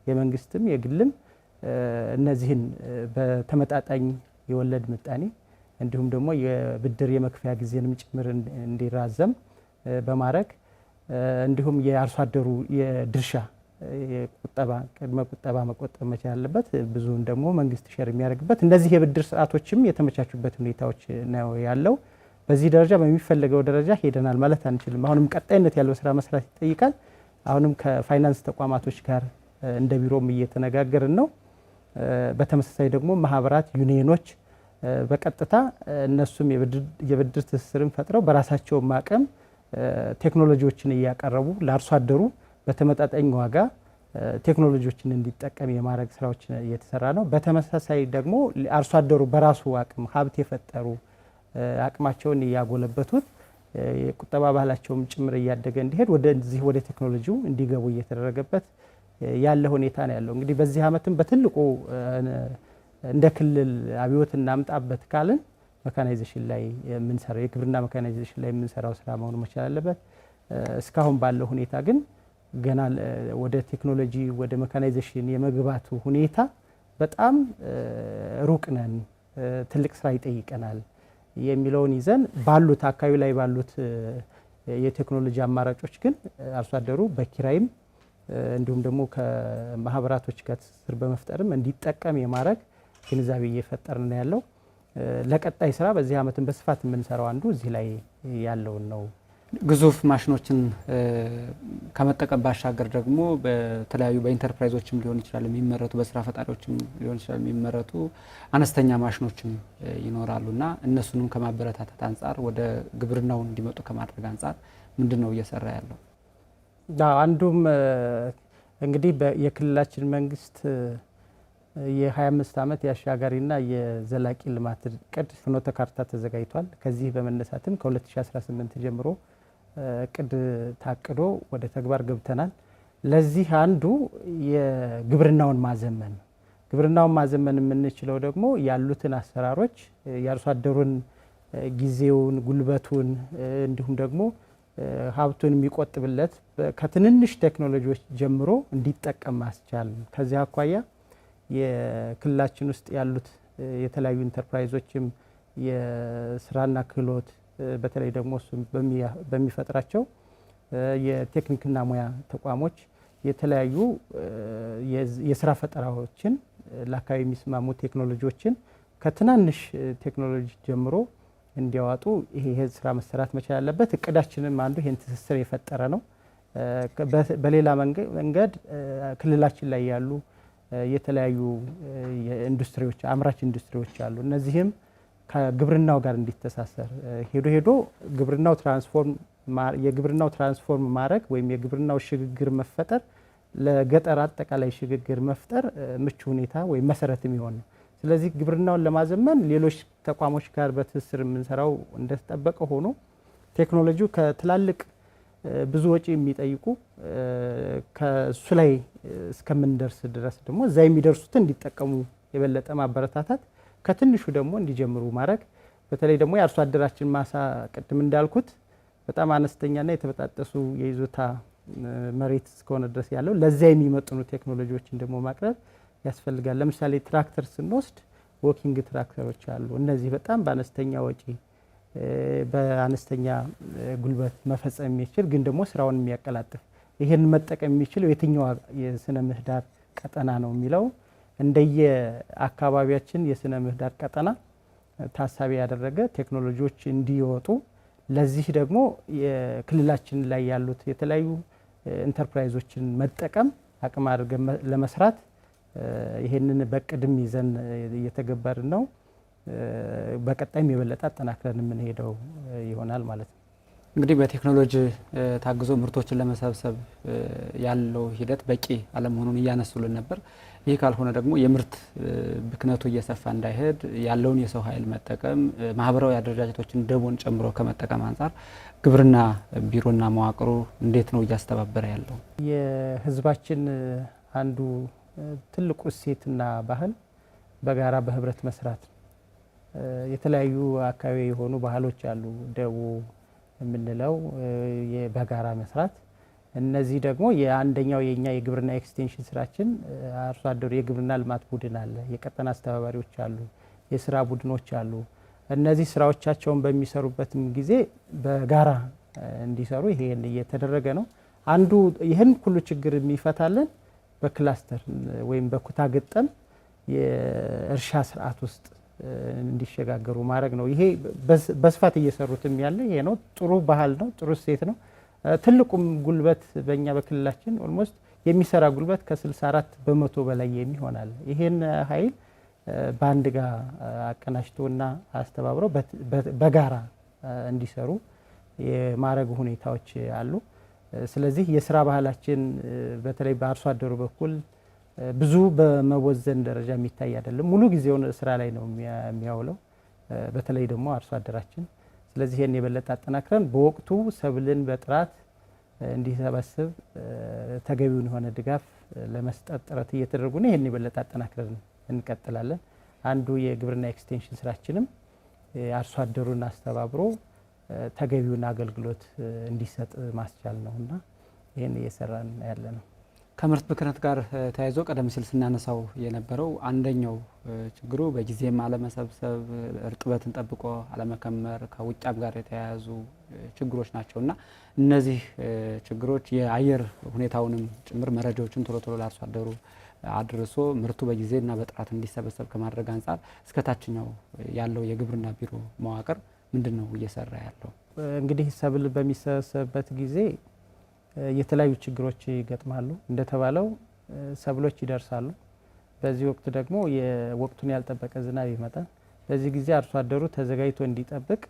የመንግስትም የግልም እነዚህን በተመጣጣኝ የወለድ ምጣኔ እንዲሁም ደግሞ የብድር የመክፈያ ጊዜንም ጭምር እንዲራዘም በማድረግ እንዲሁም የአርሶ አደሩ የድርሻ የቁጠባ ቅድመ ቁጠባ መቆጠብ መቻል አለበት። ብዙውን ደግሞ መንግስት ሸር የሚያደርግበት እንደዚህ የብድር ስርዓቶችም የተመቻቹበት ሁኔታዎች ነው ያለው። በዚህ ደረጃ በሚፈለገው ደረጃ ሄደናል ማለት አንችልም። አሁንም ቀጣይነት ያለው ስራ መስራት ይጠይቃል። አሁንም ከፋይናንስ ተቋማቶች ጋር እንደ ቢሮም እየተነጋገርን ነው። በተመሳሳይ ደግሞ ማህበራት ዩኒየኖች በቀጥታ እነሱም የብድር ትስስርን ፈጥረው በራሳቸው አቅም ቴክኖሎጂዎችን እያቀረቡ ለአርሶ አደሩ በተመጣጣኝ ዋጋ ቴክኖሎጂዎችን እንዲጠቀም የማድረግ ስራዎች እየተሰራ ነው። በተመሳሳይ ደግሞ አርሶ አደሩ በራሱ አቅም ሀብት የፈጠሩ አቅማቸውን እያጎለበቱት የቁጠባ ባህላቸውም ጭምር እያደገ እንዲሄድ ወደዚህ ወደ ቴክኖሎጂው እንዲገቡ እየተደረገበት ያለ ሁኔታ ነው ያለው። እንግዲህ በዚህ አመትም በትልቁ እንደ ክልል አብዮት እናምጣበት ካልን መካናይዜሽን ላይ የምንሰራው የግብርና መካናይዜሽን ላይ የምንሰራው ስራ መሆኑ መቻል አለበት። እስካሁን ባለው ሁኔታ ግን ገና ወደ ቴክኖሎጂ ወደ መካናይዜሽን የመግባቱ ሁኔታ በጣም ሩቅ ነን፣ ትልቅ ስራ ይጠይቀናል የሚለውን ይዘን ባሉት አካባቢ ላይ ባሉት የቴክኖሎጂ አማራጮች ግን አርሶ አደሩ በኪራይም እንዲሁም ደግሞ ከማህበራቶች ጋር ትስስር በመፍጠርም እንዲጠቀም የማድረግ ግንዛቤ እየፈጠርን ነው ያለው። ለቀጣይ ስራ በዚህ አመትን በስፋት የምንሰራው አንዱ እዚህ ላይ ያለውን ነው ግዙፍ ማሽኖችን ከመጠቀም ባሻገር ደግሞ በተለያዩ በኢንተርፕራይዞችም ሊሆን ይችላል የሚመረቱ በስራ ፈጣሪዎችም ሊሆን ይችላል የሚመረቱ አነስተኛ ማሽኖችም ይኖራሉና እነሱንም ከማበረታታት አንጻር ወደ ግብርናው እንዲመጡ ከማድረግ አንጻር ምንድነው እየሰራ ያለው? አንዱም እንግዲህ የክልላችን መንግስት የ25 ዓመት የአሻጋሪና የዘላቂ ልማት እቅድ ፍኖተ ካርታ ተዘጋጅቷል። ከዚህ በመነሳትም ከ2018 ጀምሮ እቅድ ታቅዶ ወደ ተግባር ገብተናል። ለዚህ አንዱ የግብርናውን ማዘመን ነው። ግብርናውን ማዘመን የምንችለው ደግሞ ያሉትን አሰራሮች የአርሶ አደሩን ጊዜውን፣ ጉልበቱን እንዲሁም ደግሞ ሀብቱን የሚቆጥብለት ከትንንሽ ቴክኖሎጂዎች ጀምሮ እንዲጠቀም ማስቻል። ከዚህ አኳያ የክልላችን ውስጥ ያሉት የተለያዩ ኢንተርፕራይዞችም የስራና ክህሎት በተለይ ደግሞ እሱ በሚፈጥራቸው የቴክኒክና ሙያ ተቋሞች የተለያዩ የስራ ፈጠራዎችን ለአካባቢ የሚስማሙ ቴክኖሎጂዎችን ከትናንሽ ቴክኖሎጂ ጀምሮ እንዲያወጡ ይሄ ስራ መሰራት መቻል አለበት። እቅዳችንም አንዱ ይሄን ትስስር የፈጠረ ነው። በሌላ መንገድ ክልላችን ላይ ያሉ የተለያዩ ኢንዱስትሪዎች አምራች ኢንዱስትሪዎች አሉ። እነዚህም ከግብርናው ጋር እንዲተሳሰር ሄዶ የግብርናው ትራንስፎርም ማድረግ ወይም የግብርናው ሽግግር መፈጠር ለገጠር አጠቃላይ ሽግግር መፍጠር ምቹ ሁኔታ ወይም መሰረት የሚሆን ነው። ስለዚህ ግብርናውን ለማዘመን ሌሎች ተቋሞች ጋር በትስስር የምንሰራው እንደተጠበቀ ሆኖ ቴክኖሎጂው ከትላልቅ ብዙ ወጪ የሚጠይቁ ከሱ ላይ እስከምንደርስ ድረስ ደግሞ እዛ የሚደርሱትን እንዲጠቀሙ የበለጠ ማበረታታት፣ ከትንሹ ደግሞ እንዲጀምሩ ማድረግ። በተለይ ደግሞ የአርሶ አደራችን ማሳ ቅድም እንዳልኩት በጣም አነስተኛና የተበጣጠሱ የይዞታ መሬት እስከሆነ ድረስ ያለው ለዚያ የሚመጥኑ ቴክኖሎጂዎችን ደግሞ ማቅረብ ያስፈልጋል። ለምሳሌ ትራክተር ስንወስድ ወኪንግ ትራክተሮች አሉ። እነዚህ በጣም በአነስተኛ ወጪ በአነስተኛ ጉልበት መፈጸም የሚችል ግን ደግሞ ስራውን የሚያቀላጥፍ ይሄን መጠቀም የሚችለው የትኛው የስነ ምህዳር ቀጠና ነው የሚለው እንደየ አካባቢያችን የስነ ምህዳር ቀጠና ታሳቢ ያደረገ ቴክኖሎጂዎች እንዲወጡ፣ ለዚህ ደግሞ የክልላችን ላይ ያሉት የተለያዩ ኢንተርፕራይዞችን መጠቀም አቅም አድርገን ለመስራት ይሄንን በቅድም ይዘን እየተገበርን ነው። በቀጣይም የበለጠ አጠናክረን የምንሄደው ይሆናል ማለት ነው። እንግዲህ በቴክኖሎጂ ታግዞ ምርቶችን ለመሰብሰብ ያለው ሂደት በቂ አለመሆኑን እያነሱልን ነበር። ይህ ካልሆነ ደግሞ የምርት ብክነቱ እየሰፋ እንዳይሄድ ያለውን የሰው ኃይል መጠቀም ማህበራዊ አደረጃጀቶችን ደቦን ጨምሮ ከመጠቀም አንጻር ግብርና ቢሮና መዋቅሩ እንዴት ነው እያስተባበረ ያለው? የህዝባችን አንዱ ትልቁ እሴትና ባህል በጋራ በህብረት መስራት። የተለያዩ አካባቢ የሆኑ ባህሎች አሉ፣ ደቦ የምንለው በጋራ መስራት። እነዚህ ደግሞ የአንደኛው የኛ የግብርና ኤክስቴንሽን ስራችን አርሶ አደሩ የግብርና ልማት ቡድን አለ፣ የቀጠና አስተባባሪዎች አሉ፣ የስራ ቡድኖች አሉ። እነዚህ ስራዎቻቸውን በሚሰሩበትም ጊዜ በጋራ እንዲሰሩ ይሄን እየተደረገ ነው። አንዱ ይህን ሁሉ ችግር የሚፈታለን በክላስተር ወይም በኩታ ገጠም የእርሻ ስርዓት ውስጥ እንዲሸጋገሩ ማድረግ ነው። ይሄ በስፋት እየሰሩትም ያለ ይሄ ነው። ጥሩ ባህል ነው፣ ጥሩ እሴት ነው። ትልቁም ጉልበት በእኛ በክልላችን ኦልሞስት የሚሰራ ጉልበት ከ64 በመቶ በላይ የሚሆናል። ይሄን ኃይል በአንድ ጋር አቀናጅቶና አስተባብረው በጋራ እንዲሰሩ የማድረግ ሁኔታዎች አሉ። ስለዚህ የስራ ባህላችን በተለይ በአርሶ አደሩ በኩል ብዙ በመወዘን ደረጃ የሚታይ አይደለም። ሙሉ ጊዜውን ስራ ላይ ነው የሚያውለው፣ በተለይ ደግሞ አርሶ አደራችን። ስለዚህ ይህን የበለጠ አጠናክረን በወቅቱ ሰብልን በጥራት እንዲሰበስብ ተገቢውን የሆነ ድጋፍ ለመስጠት ጥረት እየተደረጉ ነው። ይህን የበለጠ አጠናክረን እንቀጥላለን። አንዱ የግብርና ኤክስቴንሽን ስራችንም አርሶ አደሩን አስተባብሮ ተገቢውን አገልግሎት እንዲሰጥ ማስቻል ነውና ይህን እየሰራን ያለ ነው። ከምርት ብክነት ጋር ተያይዞ ቀደም ሲል ስናነሳው የነበረው አንደኛው ችግሩ በጊዜም አለመሰብሰብ፣ እርጥበትን ጠብቆ አለመከመር ከውጫም ጋር የተያያዙ ችግሮች ናቸውና እነዚህ ችግሮች የአየር ሁኔታውንም ጭምር መረጃዎችን ቶሎ ቶሎ ለአርሶ አደሩ አድርሶ ምርቱ በጊዜና በጥራት እንዲሰበሰብ ከማድረግ አንጻር እስከ ታችኛው ያለው የግብርና ቢሮ መዋቅር ምንድን ነው እየሰራ ያለው? እንግዲህ ሰብል በሚሰበሰብበት ጊዜ የተለያዩ ችግሮች ይገጥማሉ። እንደተባለው ሰብሎች ይደርሳሉ። በዚህ ወቅት ደግሞ የወቅቱን ያልጠበቀ ዝናብ ይመጣል። በዚህ ጊዜ አርሶ አደሩ ተዘጋጅቶ እንዲጠብቅ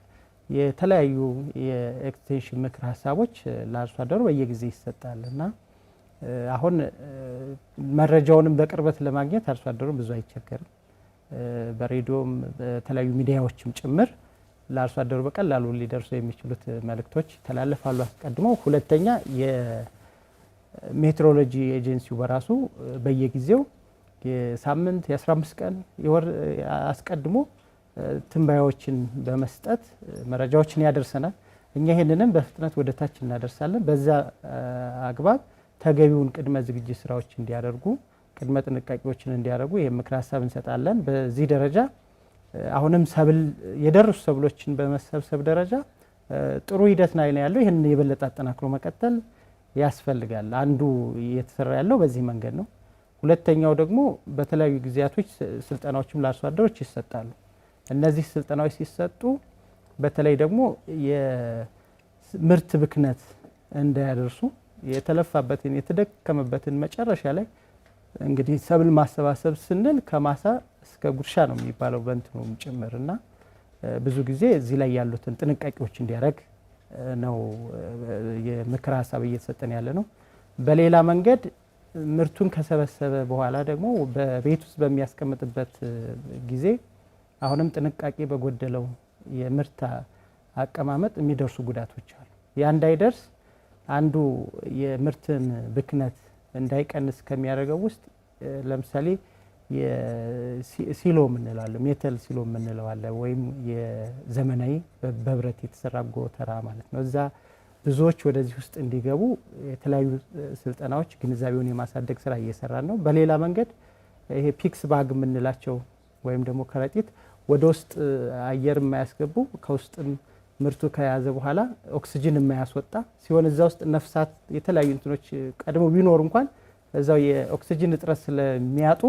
የተለያዩ የኤክስቴንሽን ምክር ሀሳቦች ለአርሶ አደሩ በየጊዜ ይሰጣል እና አሁን መረጃውንም በቅርበት ለማግኘት አርሶ አደሩ ብዙ አይቸገርም። በሬዲዮም በተለያዩ ሚዲያዎችም ጭምር ለአርሶ አደሩ በቀላሉ ሊደርሱ የሚችሉት መልእክቶች ይተላለፋሉ አስቀድመው። ሁለተኛ የሜትሮሎጂ ኤጀንሲው በራሱ በየጊዜው የሳምንት የ15 ቀን የወር አስቀድሞ ትንባያዎችን በመስጠት መረጃዎችን ያደርሰናል። እኛ ይህንንም በፍጥነት ወደ ታች እናደርሳለን። በዛ አግባብ ተገቢውን ቅድመ ዝግጅት ስራዎች እንዲያደርጉ ቅድመ ጥንቃቄዎችን እንዲያደርጉ የምክር ሀሳብ እንሰጣለን። በዚህ ደረጃ አሁንም ሰብል የደረሱ ሰብሎችን በመሰብሰብ ደረጃ ጥሩ ሂደት ላይ ነው ያለው። ይህንን የበለጠ አጠናክሮ መቀጠል ያስፈልጋል። አንዱ እየተሰራ ያለው በዚህ መንገድ ነው። ሁለተኛው ደግሞ በተለያዩ ጊዜያቶች ስልጠናዎችም ለአርሶ አደሮች ይሰጣሉ። እነዚህ ስልጠናዎች ሲሰጡ በተለይ ደግሞ የምርት ብክነት እንዳያደርሱ የተለፋበትን የተደከመበትን መጨረሻ ላይ እንግዲህ ሰብል ማሰባሰብ ስንል ከማሳ እስከ ጉርሻ ነው የሚባለው በእንትኑም ጭምር እና ብዙ ጊዜ እዚህ ላይ ያሉትን ጥንቃቄዎች እንዲያደርግ ነው የምክር ሀሳብ እየተሰጠን ያለ ነው። በሌላ መንገድ ምርቱን ከሰበሰበ በኋላ ደግሞ በቤት ውስጥ በሚያስቀምጥበት ጊዜ አሁንም ጥንቃቄ በጎደለው የምርት አቀማመጥ የሚደርሱ ጉዳቶች አሉ። ያ እንዳይደርስ አንዱ የምርትን ብክነት እንዳይቀንስ ከሚያደርገው ውስጥ ለምሳሌ ሲሎ የምንለዋለ ሜተል ሲሎ የምንለዋለ ወይም የዘመናዊ በብረት የተሰራ ጎተራ ማለት ነው። እዛ ብዙዎች ወደዚህ ውስጥ እንዲገቡ የተለያዩ ስልጠናዎች ግንዛቤውን የማሳደግ ስራ እየሰራን ነው። በሌላ መንገድ ይሄ ፒክስ ባግ የምንላቸው ወይም ደግሞ ከረጢት ወደ ውስጥ አየር የማያስገቡ ከውስጥም ምርቱ ከያዘ በኋላ ኦክሲጅን የማያስወጣ ሲሆን እዛ ውስጥ ነፍሳት የተለያዩ እንትኖች ቀድሞ ቢኖር እንኳን እዛው የኦክሲጅን እጥረት ስለሚያጡ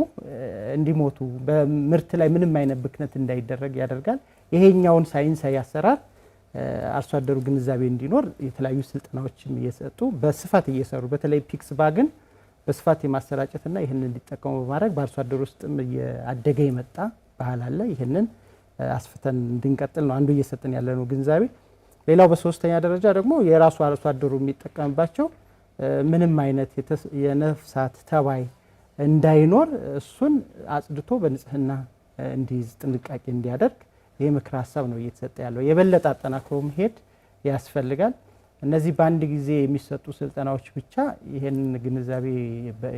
እንዲሞቱ በምርት ላይ ምንም አይነት ብክነት እንዳይደረግ ያደርጋል። ይሄኛውን ሳይንሳዊ አሰራር አርሶ አደሩ ግንዛቤ እንዲኖር የተለያዩ ስልጠናዎችም እየሰጡ በስፋት እየሰሩ በተለይ ፒክስ ባግን በስፋት የማሰራጨትና ይህንን እንዲጠቀሙ በማድረግ በአርሶ አደሩ ውስጥም እያደገ የመጣ ባህል አለ። ይህንን አስፍተን እንድንቀጥል ነው አንዱ እየሰጠን ያለ ነው ግንዛቤ። ሌላው በሶስተኛ ደረጃ ደግሞ የራሱ አርሶ አደሩ የሚጠቀምባቸው ምንም አይነት የነፍሳት ተባይ እንዳይኖር እሱን አጽድቶ በንጽህና እንዲይዝ ጥንቃቄ እንዲያደርግ ይህ ምክር ሀሳብ ነው እየተሰጠ ያለው። የበለጠ አጠናክሮ መሄድ ያስፈልጋል። እነዚህ በአንድ ጊዜ የሚሰጡ ስልጠናዎች ብቻ ይህንን ግንዛቤ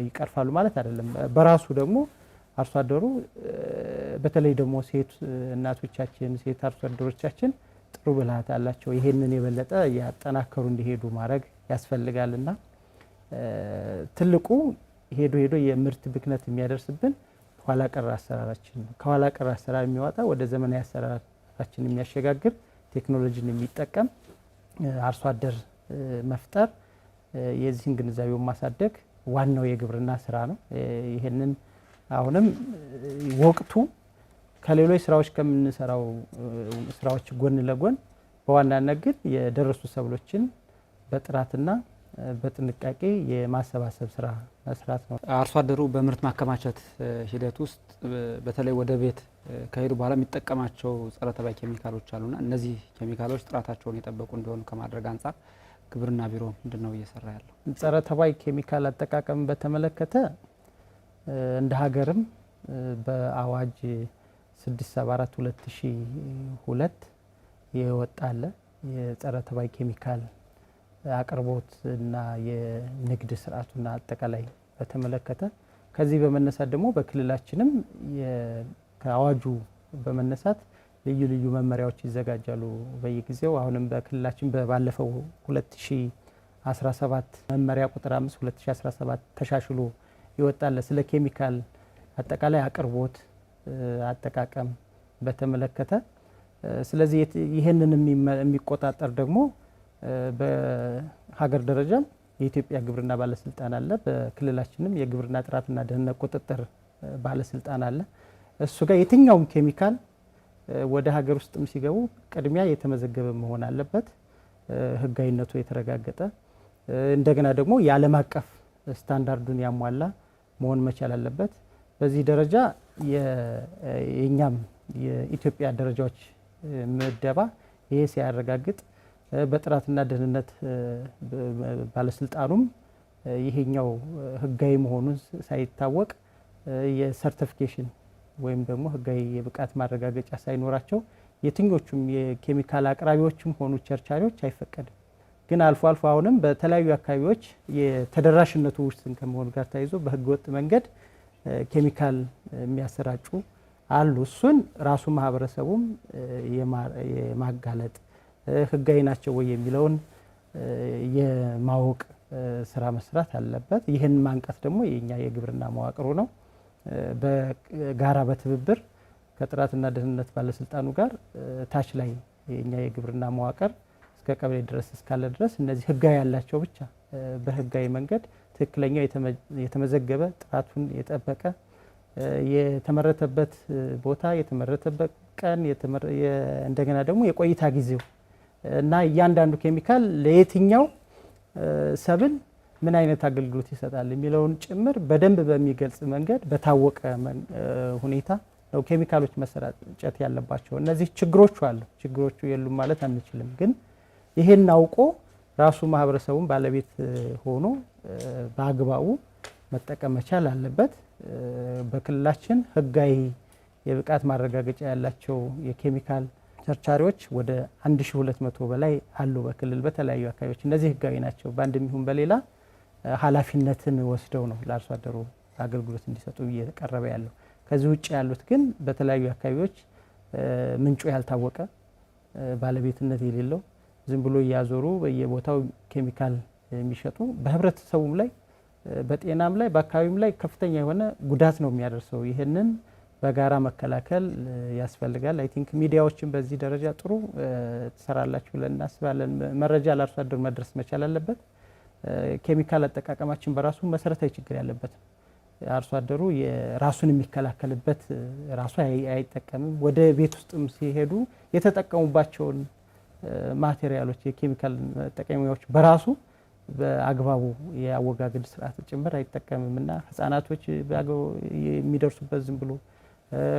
ይቀርፋሉ ማለት አይደለም። በራሱ ደግሞ አርሶ አደሩ በተለይ ደግሞ ሴት እናቶቻችን ሴት አርሶ አደሮቻችን ጥሩ ብልሃት አላቸው። ይሄንን የበለጠ ያጠናከሩ እንዲሄዱ ማድረግ ያስፈልጋልና ትልቁ ሄዶ የምርት ብክነት የሚያደርስብን ኋላ ቀር አሰራራችን ነው። ከኋላ ቀር አሰራር የሚወጣ ወደ ዘመናዊ አሰራራችን የሚያሸጋግር ቴክኖሎጂን የሚጠቀም አርሶ አደር መፍጠር የዚህን ግንዛቤውን ማሳደግ ዋናው የግብርና ስራ ነው። ይሄንን አሁንም ወቅቱ ከሌሎች ስራዎች ከምንሰራው ስራዎች ጎን ለጎን በዋናነት ግን የደረሱ ሰብሎችን በጥራትና በጥንቃቄ የማሰባሰብ ስራ መስራት ነው። አርሶ አደሩ በምርት ማከማቸት ሂደት ውስጥ በተለይ ወደ ቤት ከሄዱ በኋላ የሚጠቀማቸው ጸረ ተባይ ኬሚካሎች አሉና እነዚህ ኬሚካሎች ጥራታቸውን የጠበቁ እንዲሆኑ ከማድረግ አንጻር ግብርና ቢሮ ምንድነው እየሰራ ያለው? ጸረ ተባይ ኬሚካል አጠቃቀም በተመለከተ እንደ ሀገርም በአዋጅ 674/2002 የወጣለ የጸረ ተባይ ኬሚካል አቅርቦት እና የንግድ ስርዓቱና አጠቃላይ በተመለከተ ከዚህ በመነሳት ደግሞ በክልላችንም ከአዋጁ በመነሳት ልዩ ልዩ መመሪያዎች ይዘጋጃሉ በየጊዜው። አሁንም በክልላችን ባለፈው 2017 መመሪያ ቁጥር 5 2017 ተሻሽሎ ይወጣል ስለ ኬሚካል አጠቃላይ አቅርቦት አጠቃቀም በተመለከተ። ስለዚህ ይሄንን የሚቆጣጠር ደግሞ በሀገር ደረጃ የኢትዮጵያ ግብርና ባለስልጣን አለ። በክልላችንም የግብርና ጥራትና ደህንነት ቁጥጥር ባለስልጣን አለ። እሱ ጋር የትኛውም ኬሚካል ወደ ሀገር ውስጥም ሲገቡ ቅድሚያ የተመዘገበ መሆን አለበት። ህጋዊነቱ የተረጋገጠ እንደገና ደግሞ የዓለም አቀፍ ስታንዳርዱን ያሟላ መሆን መቻል አለበት። በዚህ ደረጃ የኛም የኢትዮጵያ ደረጃዎች ምደባ ይሄ ሲያረጋግጥ በጥራትና ደህንነት ባለስልጣኑም ይሄኛው ህጋዊ መሆኑን ሳይታወቅ የሰርቲፊኬሽን ወይም ደግሞ ህጋዊ የብቃት ማረጋገጫ ሳይኖራቸው የትኞቹም የኬሚካል አቅራቢዎችም ሆኑ ቸርቻሪዎች አይፈቀድም። ግን አልፎ አልፎ አሁንም በተለያዩ አካባቢዎች የተደራሽነቱ ውስን ከመሆኑ ጋር ተያይዞ በህገወጥ መንገድ ኬሚካል የሚያሰራጩ አሉ። እሱን ራሱ ማህበረሰቡም የማጋለጥ ህጋዊ ናቸው ወይ የሚለውን የማወቅ ስራ መስራት አለበት። ይህን ማንቀት ደግሞ የኛ የግብርና መዋቅሩ ነው። በጋራ በትብብር ከጥራትና ደህንነት ባለስልጣኑ ጋር ታች ላይ የኛ የግብርና መዋቅር እስከ ቀበሌ ድረስ እስካለ ድረስ እነዚህ ህጋዊ ያላቸው ብቻ በህጋዊ መንገድ ትክክለኛው የተመዘገበ ጥራቱን የጠበቀ የተመረተበት ቦታ የተመረተበት ቀን እንደገና ደግሞ የቆይታ ጊዜው እና እያንዳንዱ ኬሚካል ለየትኛው ሰብል ምን አይነት አገልግሎት ይሰጣል የሚለውን ጭምር በደንብ በሚገልጽ መንገድ በታወቀ ሁኔታ ነው ኬሚካሎች መሰራጨት ያለባቸው። እነዚህ ችግሮቹ አሉ፣ ችግሮቹ የሉም ማለት አንችልም። ግን ይሄን አውቆ ራሱ ማህበረሰቡን ባለቤት ሆኖ በአግባቡ መጠቀም መቻል አለበት። በክልላችን ህጋዊ የብቃት ማረጋገጫ ያላቸው የኬሚካል ቸርቻሪዎች ወደ 1200 በላይ አሉ በክልል በተለያዩ አካባቢዎች። እነዚህ ህጋዊ ናቸው። በአንድም ይሁን በሌላ ኃላፊነትን ወስደው ነው ለአርሶ አደሩ አገልግሎት እንዲሰጡ እየቀረበ ያለው። ከዚህ ውጭ ያሉት ግን በተለያዩ አካባቢዎች ምንጩ ያልታወቀ ባለቤትነት የሌለው ዝም ብሎ እያዞሩ በየቦታው ኬሚካል የሚሸጡ በህብረተሰቡም ላይ በጤናም ላይ በአካባቢም ላይ ከፍተኛ የሆነ ጉዳት ነው የሚያደርሰው። ይህንን በጋራ መከላከል ያስፈልጋል። አይ ቲንክ ሚዲያዎችን በዚህ ደረጃ ጥሩ ትሰራላችሁ ብለን እናስባለን። መረጃ ለአርሶ አደሩ መድረስ መቻል አለበት። ኬሚካል አጠቃቀማችን በራሱ መሰረታዊ ችግር ያለበት ነው። አርሶ አደሩ የራሱን የሚከላከልበት ራሱ አይጠቀምም። ወደ ቤት ውስጥም ሲሄዱ የተጠቀሙባቸውን ማቴሪያሎች የኬሚካል መጠቀሚያዎች በራሱ በአግባቡ የአወጋገድ ስርዓት ጭምር አይጠቀምም እና ህጻናቶች የሚደርሱበት ዝም ብሎ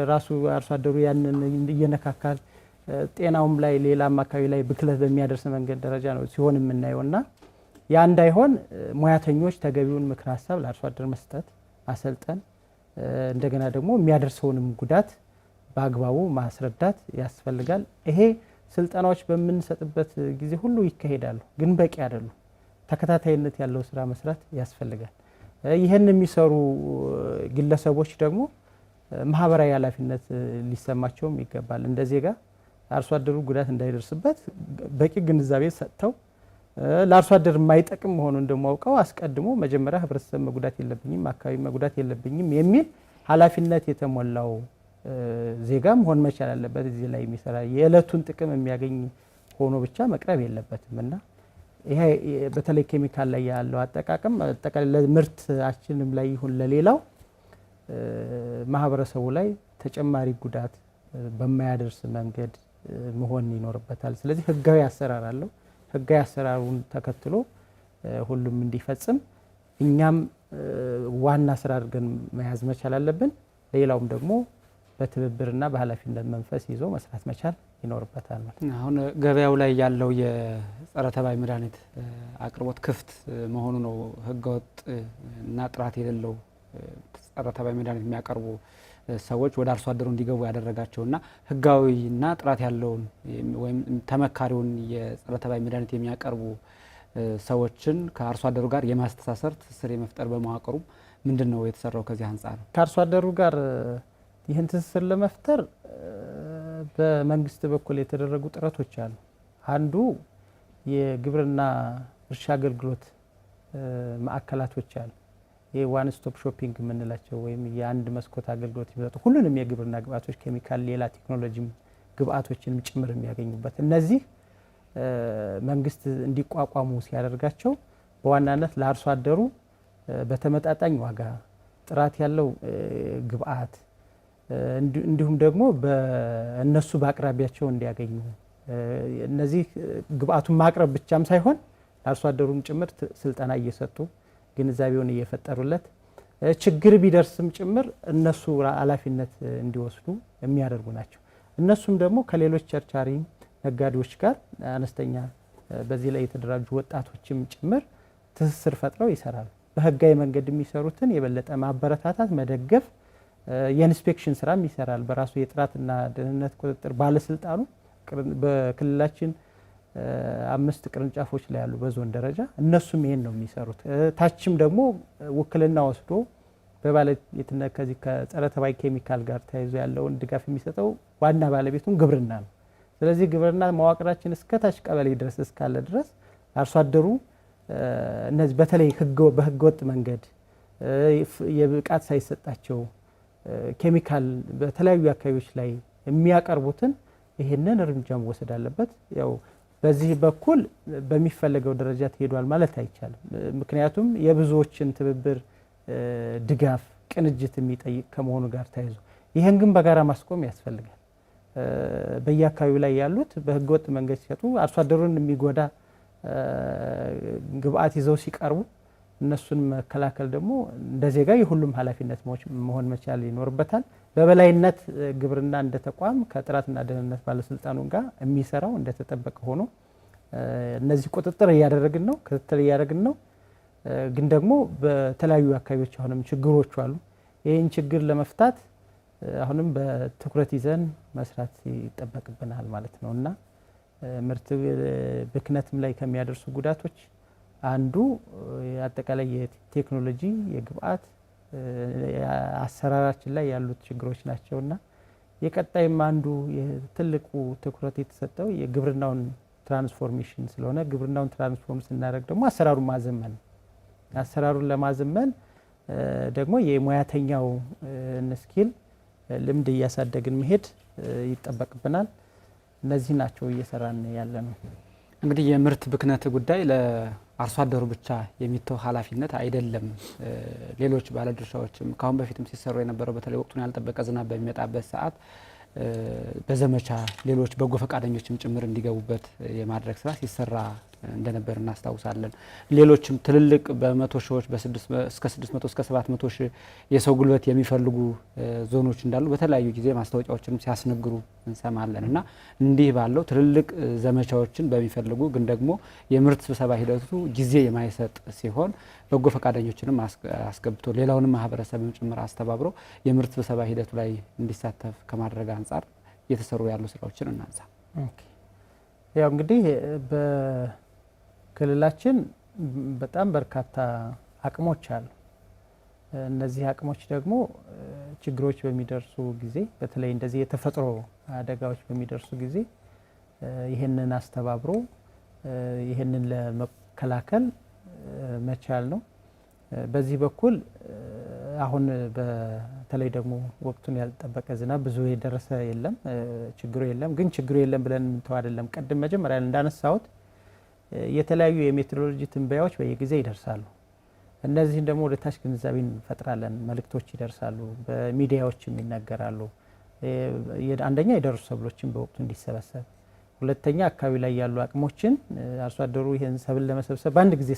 ራሱ አርሶ አደሩ ያንን እየነካካል ጤናውም ላይ ሌላም አካባቢ ላይ ብክለት በሚያደርስ መንገድ ደረጃ ነው ሲሆን የምናየውና ያ እንዳይሆን ሙያተኞች ተገቢውን ምክር ሀሳብ ለአርሶ አደር መስጠት ማሰልጠን፣ እንደገና ደግሞ የሚያደርሰውንም ጉዳት በአግባቡ ማስረዳት ያስፈልጋል። ይሄ ስልጠናዎች በምንሰጥበት ጊዜ ሁሉ ይካሄዳሉ፣ ግን በቂ አይደሉም። ተከታታይነት ያለው ስራ መስራት ያስፈልጋል። ይህን የሚሰሩ ግለሰቦች ደግሞ ማህበራዊ ኃላፊነት ሊሰማቸውም ይገባል። እንደ ዜጋ አርሶ አደሩ ጉዳት እንዳይደርስበት በቂ ግንዛቤ ሰጥተው ለአርሶ አደር የማይጠቅም መሆኑን እንደማውቀው አስቀድሞ መጀመሪያ ህብረተሰብ መጉዳት የለብኝም፣ አካባቢ መጉዳት የለብኝም የሚል ኃላፊነት የተሞላው ዜጋ መሆን መቻል አለበት። እዚህ ላይ የሚሰራ የዕለቱን ጥቅም የሚያገኝ ሆኖ ብቻ መቅረብ የለበትም እና ይሄ በተለይ ኬሚካል ላይ ያለው አጠቃቀም አጠቃላይ ለምርታችንም ላይ ይሁን ለሌላው ማህበረሰቡ ላይ ተጨማሪ ጉዳት በማያደርስ መንገድ መሆን ይኖርበታል። ስለዚህ ህጋዊ አሰራር አለው። ህጋዊ አሰራሩን ተከትሎ ሁሉም እንዲፈጽም እኛም ዋና ስራ አድርገን መያዝ መቻል አለብን። ሌላውም ደግሞ በትብብርና በኃላፊነት መንፈስ ይዞ መስራት መቻል ይኖርበታል ማለት ነው። አሁን ገበያው ላይ ያለው የጸረ ተባይ መድኃኒት አቅርቦት ክፍት መሆኑ ነው ህገወጥ እና ጥራት የሌለው ጸረ ተባይ መድኃኒት የሚያቀርቡ ሰዎች ወደ አርሶ አደሩ እንዲገቡ ያደረጋቸውና ህጋዊና ጥራት ያለውን ወይም ተመካሪውን የጸረ ተባይ መድኃኒት የሚያቀርቡ ሰዎችን ከአርሶ አደሩ ጋር የማስተሳሰር ትስስር የመፍጠር በመዋቅሩ ምንድነው የተሰራው? ከዚህ አንጻር ከአርሶ አደሩ ጋር ይህን ትስስር ለመፍጠር በመንግስት በኩል የተደረጉ ጥረቶች አሉ። አንዱ የግብርና እርሻ አገልግሎት ማዕከላቶች አሉ። የዋን ስቶፕ ሾፒንግ የምንላቸው ወይም የአንድ መስኮት አገልግሎት የሚሰጡ ሁሉንም የግብርና ግብአቶች ኬሚካል፣ ሌላ ቴክኖሎጂም ግብአቶችንም ጭምር የሚያገኙበት እነዚህ መንግስት እንዲቋቋሙ ሲያደርጋቸው በዋናነት ለአርሶ አደሩ በተመጣጣኝ ዋጋ ጥራት ያለው ግብአት እንዲሁም ደግሞ በእነሱ በአቅራቢያቸው እንዲያገኙ እነዚህ ግብአቱን ማቅረብ ብቻም ሳይሆን አርሶ አደሩም ጭምር ስልጠና እየሰጡ ግንዛቤውን እየፈጠሩለት ችግር ቢደርስም ጭምር እነሱ ኃላፊነት እንዲወስዱ የሚያደርጉ ናቸው። እነሱም ደግሞ ከሌሎች ቸርቻሪ ነጋዴዎች ጋር አነስተኛ በዚህ ላይ የተደራጁ ወጣቶችም ጭምር ትስስር ፈጥረው ይሰራሉ። በህጋዊ መንገድ የሚሰሩትን የበለጠ ማበረታታት፣ መደገፍ፣ የኢንስፔክሽን ስራም ይሰራል። በራሱ የጥራትና ደህንነት ቁጥጥር ባለስልጣኑ በክልላችን 5 ቅርንጫፎች ላይ ያሉ በዞን ደረጃ እነሱም ይሄን ነው የሚሰሩት። ታችም ደግሞ ውክልና ወስዶ በባለቤትነት ከዚህ ከጸረ ተባይ ኬሚካል ጋር ተያይዞ ያለውን ድጋፍ የሚሰጠው ዋና ባለቤቱን ግብርና ነው። ስለዚህ ግብርና መዋቅራችን እስከ ታች ቀበሌ ድረስ እስካለ ድረስ አርሶ አደሩ እነዚህ በተለይ በህገወጥ መንገድ የብቃት ሳይሰጣቸው ኬሚካል በተለያዩ አካባቢዎች ላይ የሚያቀርቡትን ይሄንን እርምጃ መወሰድ አለበት። ያው በዚህ በኩል በሚፈለገው ደረጃ ተሄዷል ማለት አይቻልም። ምክንያቱም የብዙዎችን ትብብር፣ ድጋፍ፣ ቅንጅት የሚጠይቅ ከመሆኑ ጋር ተያይዞ ይሄን ግን በጋራ ማስቆም ያስፈልጋል። በየአካባቢው ላይ ያሉት በህገወጥ መንገድ ሲሸጡ አርሶ አደሩን የሚጎዳ ግብአት ይዘው ሲቀርቡ እነሱን መከላከል ደግሞ እንደ ዜጋ የሁሉም ኃላፊነት መሆን መቻል ይኖርበታል። በበላይነት ግብርና እንደ ተቋም ከጥራትና ደህንነት ባለስልጣኑ ጋር የሚሰራው እንደተጠበቀ ሆኖ እነዚህ ቁጥጥር እያደረግን ነው፣ ክትትል እያደረግን ነው። ግን ደግሞ በተለያዩ አካባቢዎች አሁንም ችግሮች አሉ። ይህን ችግር ለመፍታት አሁንም በትኩረት ይዘን መስራት ይጠበቅብናል ማለት ነው እና ምርት ብክነትም ላይ ከሚያደርሱ ጉዳቶች አንዱ አጠቃላይ የቴክኖሎጂ የግብአት አሰራራችን ላይ ያሉት ችግሮች ናቸውና የቀጣይም አንዱ ትልቁ ትኩረት የተሰጠው የግብርናውን ትራንስፎርሜሽን ስለሆነ ግብርናውን ትራንስፎርም ስናደርግ ደግሞ አሰራሩን ማዘመን፣ አሰራሩን ለማዘመን ደግሞ የሙያተኛው ስኪል ልምድ እያሳደግን መሄድ ይጠበቅብናል። እነዚህ ናቸው እየሰራን ያለ ነው። እንግዲህ የምርት ብክነት ጉዳይ ለአርሶ አደሩ ብቻ የሚተው ኃላፊነት አይደለም። ሌሎች ባለድርሻዎችም ካሁን በፊትም ሲሰሩ የነበረው በተለይ ወቅቱን ያልጠበቀ ዝናብ በሚመጣበት ሰዓት በዘመቻ ሌሎች በጎ ፈቃደኞችም ጭምር እንዲገቡበት የማድረግ ስራ ሲሰራ እንደነበር እናስታውሳለን። ሌሎችም ትልልቅ በመቶ ሺዎች እስከ 600 እስከ 700 ሺህ የሰው ጉልበት የሚፈልጉ ዞኖች እንዳሉ በተለያዩ ጊዜ ማስታወቂያዎችንም ሲያስነግሩ እንሰማለን እና እንዲህ ባለው ትልልቅ ዘመቻዎችን በሚፈልጉ ግን ደግሞ የምርት ስብሰባ ሂደቱ ጊዜ የማይሰጥ ሲሆን በጎ ፈቃደኞችንም አስገብቶ ሌላውንም ማህበረሰብም ጭምር አስተባብሮ የምርት ስብሰባ ሂደቱ ላይ እንዲሳተፍ ከማድረግ አንጻር እየተሰሩ ያሉ ስራዎችን እናንሳ። ያው እንግዲህ ክልላችን በጣም በርካታ አቅሞች አሉ። እነዚህ አቅሞች ደግሞ ችግሮች በሚደርሱ ጊዜ በተለይ እንደዚህ የተፈጥሮ አደጋዎች በሚደርሱ ጊዜ ይህንን አስተባብሮ ይህንን ለመከላከል መቻል ነው። በዚህ በኩል አሁን በተለይ ደግሞ ወቅቱን ያልጠበቀ ዝናብ ብዙ የደረሰ የለም፣ ችግሩ የለም። ግን ችግሩ የለም ብለን እንተው አይደለም። ቀደም መጀመሪያ እንዳነሳሁት የተለያዩ የሜትሮሎጂ ትንበያዎች በየጊዜ ይደርሳሉ። እነዚህን ደግሞ ወደ ታች ግንዛቤ እንፈጥራለን። መልእክቶች ይደርሳሉ፣ በሚዲያዎችም ይነገራሉ። አንደኛ የደረሱ ሰብሎችን በወቅቱ እንዲሰበሰብ፣ ሁለተኛ አካባቢ ላይ ያሉ አቅሞችን አርሶ አደሩ ይህን ሰብል ለመሰብሰብ በአንድ ጊዜ